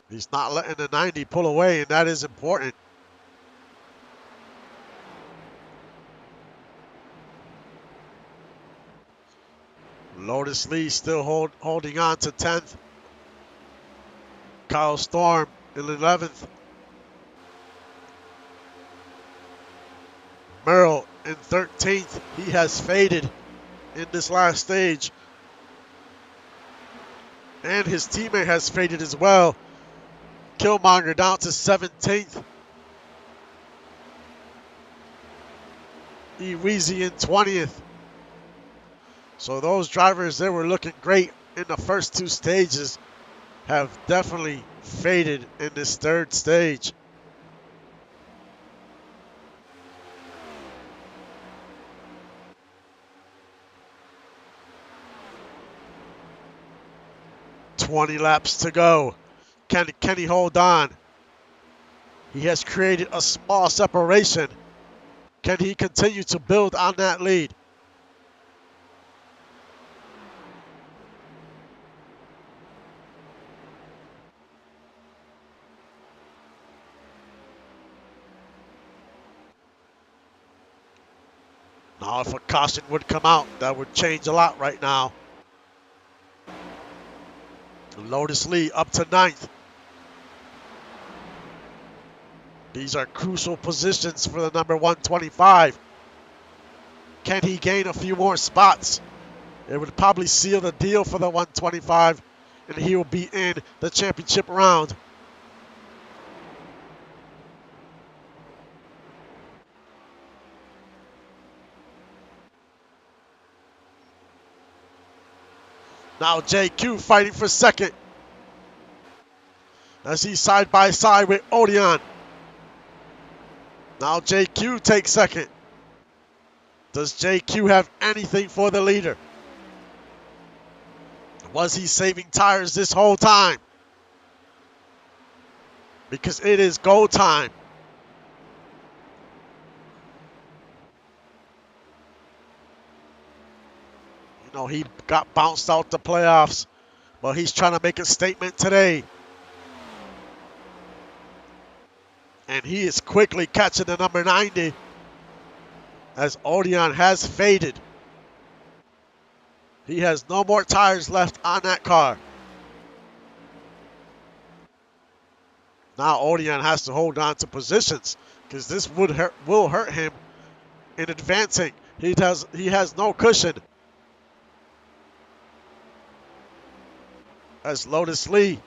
He's not letting the 90 pull away, and that is important. Lotus Lee still holding on to 10th. Kyle Storm in 11th. Merrill in 13th. He has faded in this last stage. And his teammate has faded as well. Killmonger down to 17th. Eweezy in 20th. So those drivers that were looking great in the first two stages have definitely faded in this third stage. .20 laps to go. Can he hold on? He has created a small separation. Can he continue to build on that lead? Now, if a caution would come out, that would change a lot right now. Lotus Lee up to 9th. These are crucial positions for the number 125. Can he gain a few more spots? It would probably seal the deal for the 125, and he will be in the championship round. Now JQ fighting for second. as he's side by side with Odeon. Now JQ takes second. Does JQ have anything for the leader? Was he saving tires this whole time? Because it is go time. You know, he got bounced out the playoffs, but he's trying to make a statement today. And he is quickly catching the number 90 as Odeon has faded. He has no more tires left on that car. Now Odeon has to hold on to positions because this will hurt him in advancing. He has no cushion. As Lotus Lee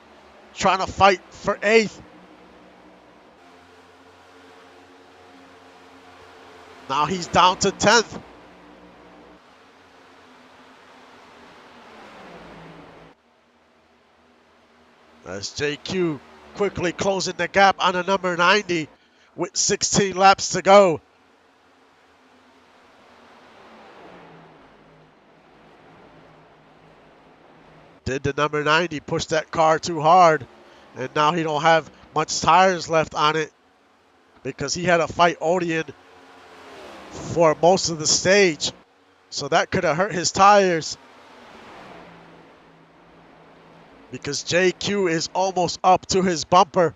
trying to fight for 8th. Now he's down to 10th. As JQ quickly closing the gap on the number 90 with 16 laps to go. Did the number 90 push that car too hard? And now he don't have much tires left on it because he had to fight Odeon for most of the stage. So that could have hurt his tires. Because JQ is almost up to his bumper.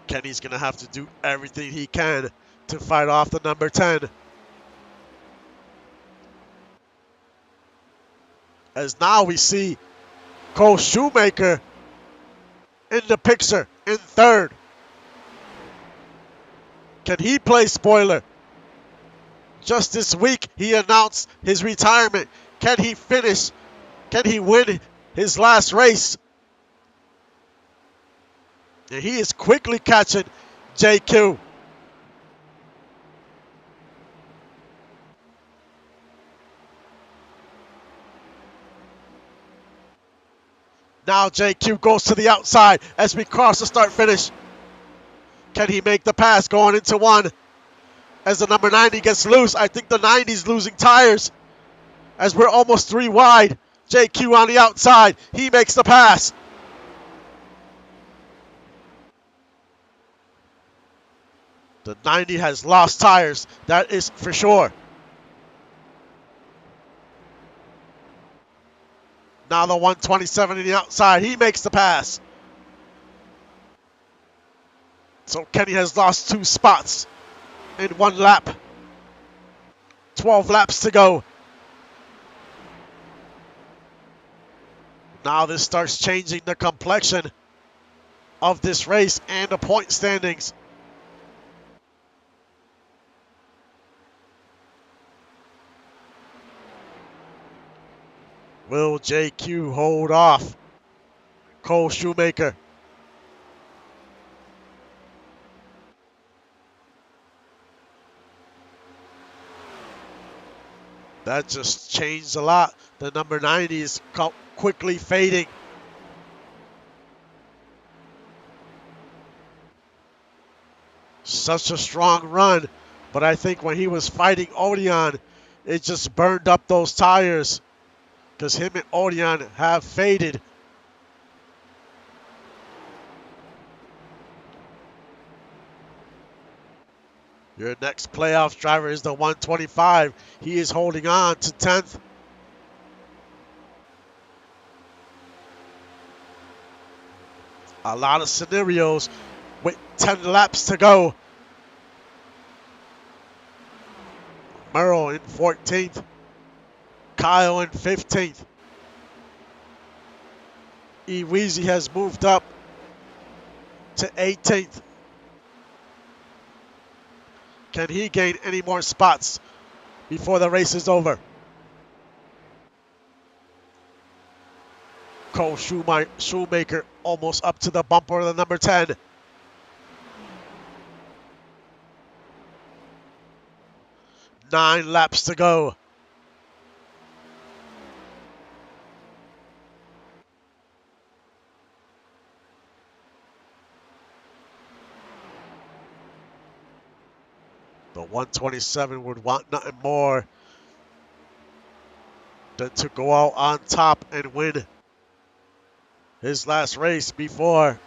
Kenny's going to have to do everything he can to fight off the number 10. As now we see Cole Shoemaker in the picture in 3rd. Can he play spoiler? Just this week, he announced his retirement. Can he finish? Can he win his last race? And he is quickly catching JQ. Now JQ goes to the outside as we cross the start finish. Can he make the pass going into 1? As the number 90 gets loose, I think the 90's losing tires. As we're almost 3 wide. JQ on the outside. He makes the pass. The 90 has lost tires. That is for sure. Now the 127 on the outside. He makes the pass. So Kenny has lost 2 spots in 1 lap. 12 laps to go. Now this starts changing the complexion of this race and the point standings. Will JQ hold off Cole Shoemaker? That just changed a lot. The number 90 is quickly fading. Such a strong run, but I think when he was fighting Odeon, it just burned up those tires because him and Odeon have faded. Your next playoff driver is the 125. He is holding on to 10th. A lot of scenarios with 10 laps to go. Merle in 14th. Kyle in 15th. Eweezy has moved up to 18th. Can he gain any more spots before the race is over? Cole Shoemaker almost up to the bumper of the number 10. 9 laps to go. The 127 would want nothing more than to go out on top and win his last race before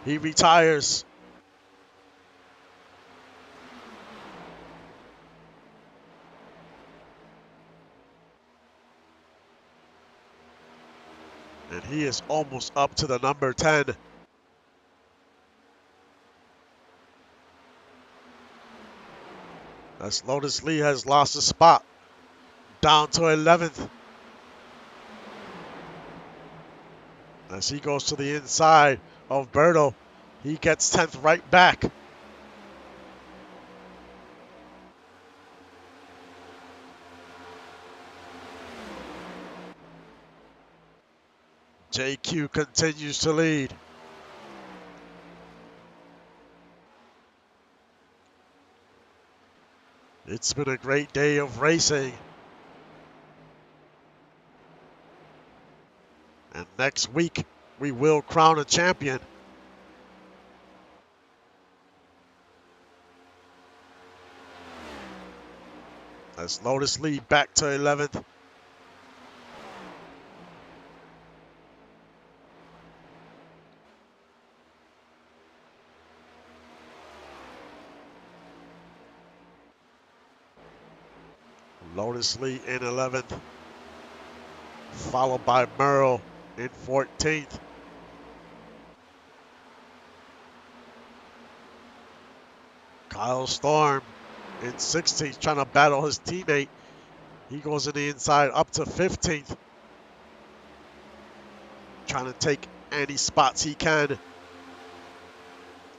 he retires. And he is almost up to the number 10. As Lotus Lee has lost a spot, down to 11th. As he goes to the inside of Berto, he gets 10th right back. JQ continues to lead. It's been a great day of racing. And next week, we will crown a champion. As Lotus Lee back to 11th. Lotus Lee in 11th. Followed by Merle in 14th. Kyle Storm in 16th, trying to battle his teammate. He goes in the inside up to 15th. Trying to take any spots he can.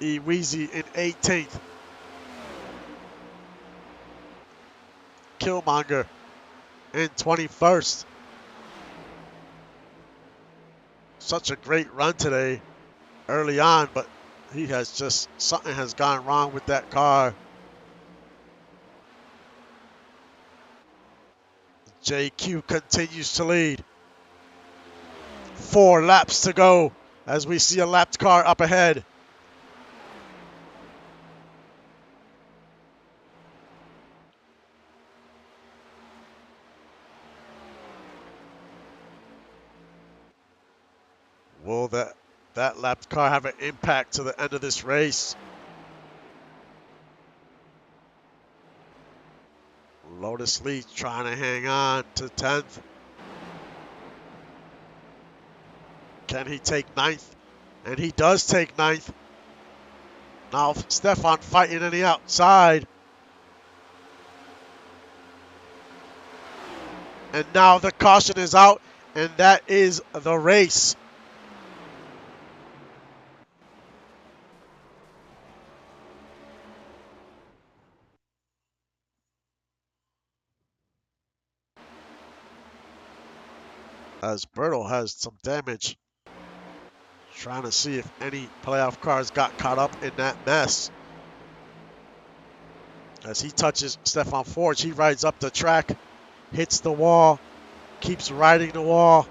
Eweezy in 18th. Killmonger in 21st. Such a great run today early on, but he has just, something has gone wrong with that car. JQ continues to lead. 4 laps to go as we see a lapped car up ahead. Will that lapped car have an impact to the end of this race? Lotus Lee trying to hang on to 10th. Can he take 9th? And he does take 9th. Now Stefan fighting on the outside. And now the caution is out, and that is the race. As Berto has some damage. Trying to see if any playoff cars got caught up in that mess. As he touches Stefan Forge, he rides up the track, hits the wall, keeps riding the wall.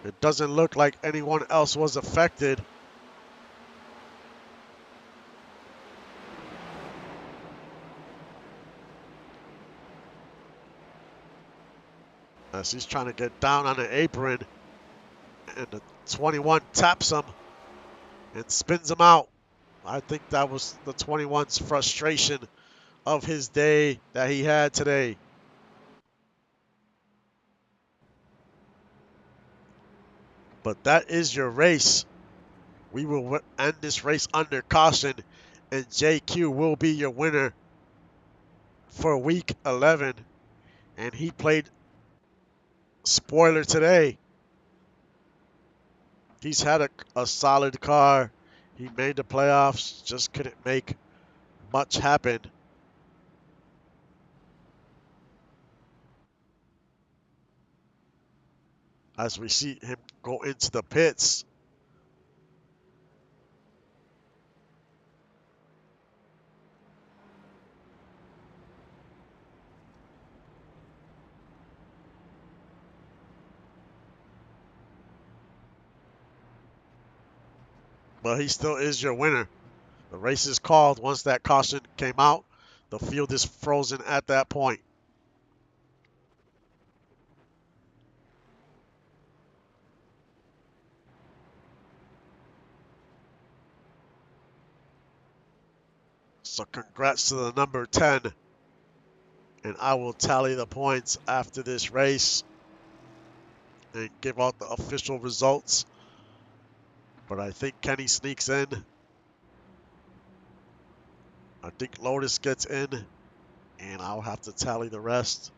It doesn't look like anyone else was affected. As he's trying to get down on the apron, and the 21 taps him and spins him out. I think that was the 21's frustration of his day that he had today. But that is your race. We will end this race under caution, and JQ will be your winner for week 11. And he played spoiler today. He's had a solid car. He made the playoffs, just couldn't make much happen. As we see him go into the pits. but he still is your winner. The race is called. Once that caution came out, the field is frozen at that point. So congrats to the number 10. And I will tally the points after this race and give out the official results. But I think Kenny sneaks in. I think Lotus gets in. And I'll have to tally the rest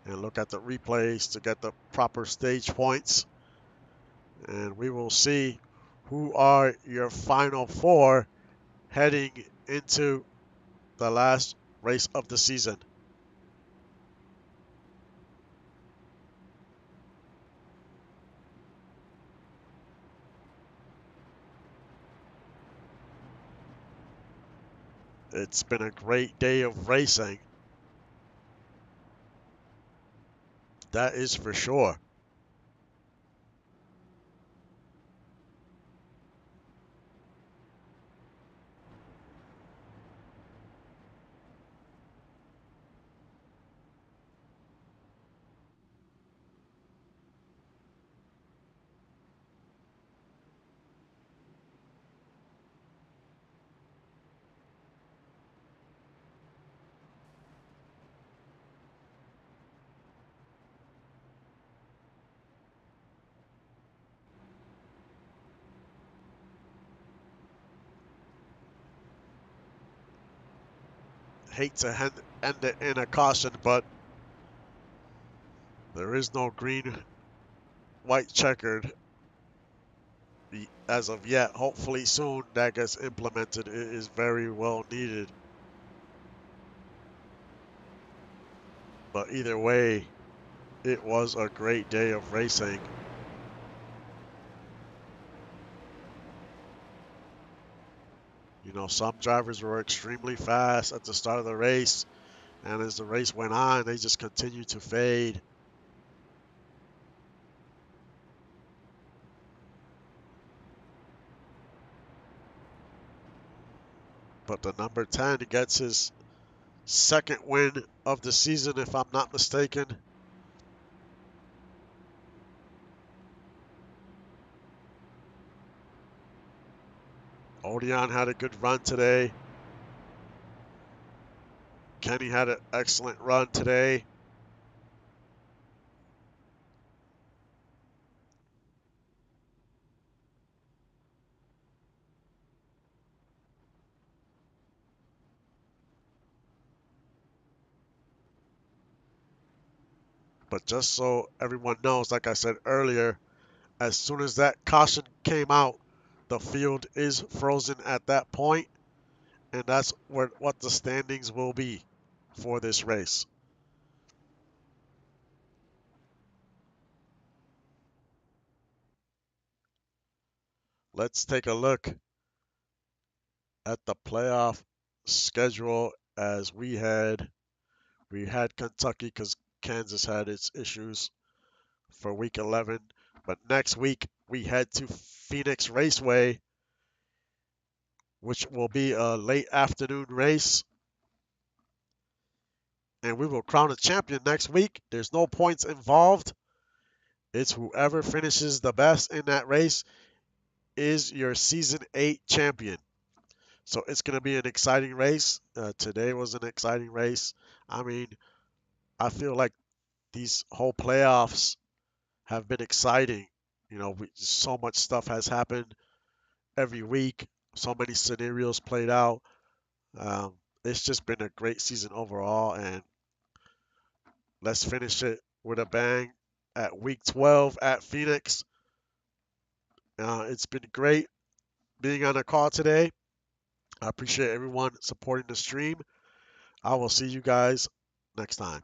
and look at the replays to get the proper stage points. And we will see who are your final four heading into the last race of the season. It's been a great day of racing. That is for sure. Hate to end it in a caution, but there is no green, white checkered as of yet. Hopefully soon that gets implemented. It is very well needed. But either way, it was a great day of racing. You know, some drivers were extremely fast at the start of the race, and as the race went on, they just continued to fade. But the number 10 gets his second win of the season, if I'm not mistaken. Odeon had a good run today. Kenny had an excellent run today. But just so everyone knows, like I said earlier, as soon as that caution came out, the field is frozen at that point, and that's what the standings will be for this race. Let's take a look at the playoff schedule as we had Kentucky because Kansas had its issues for week 11. But next week we head to Phoenix Raceway, which will be a late afternoon race. And we will crown a champion next week. There's no points involved. It's whoever finishes the best in that race is your season 8 champion. So it's going to be an exciting race. Today was an exciting race. I mean, I feel like these whole playoffs have been exciting. You know, so much stuff has happened every week. So many scenarios played out. Um, it's just been a great season overall, and let's finish it with a bang at week 12 at Phoenix. It's been great being on the call today. I appreciate everyone supporting the stream. I will see you guys next time.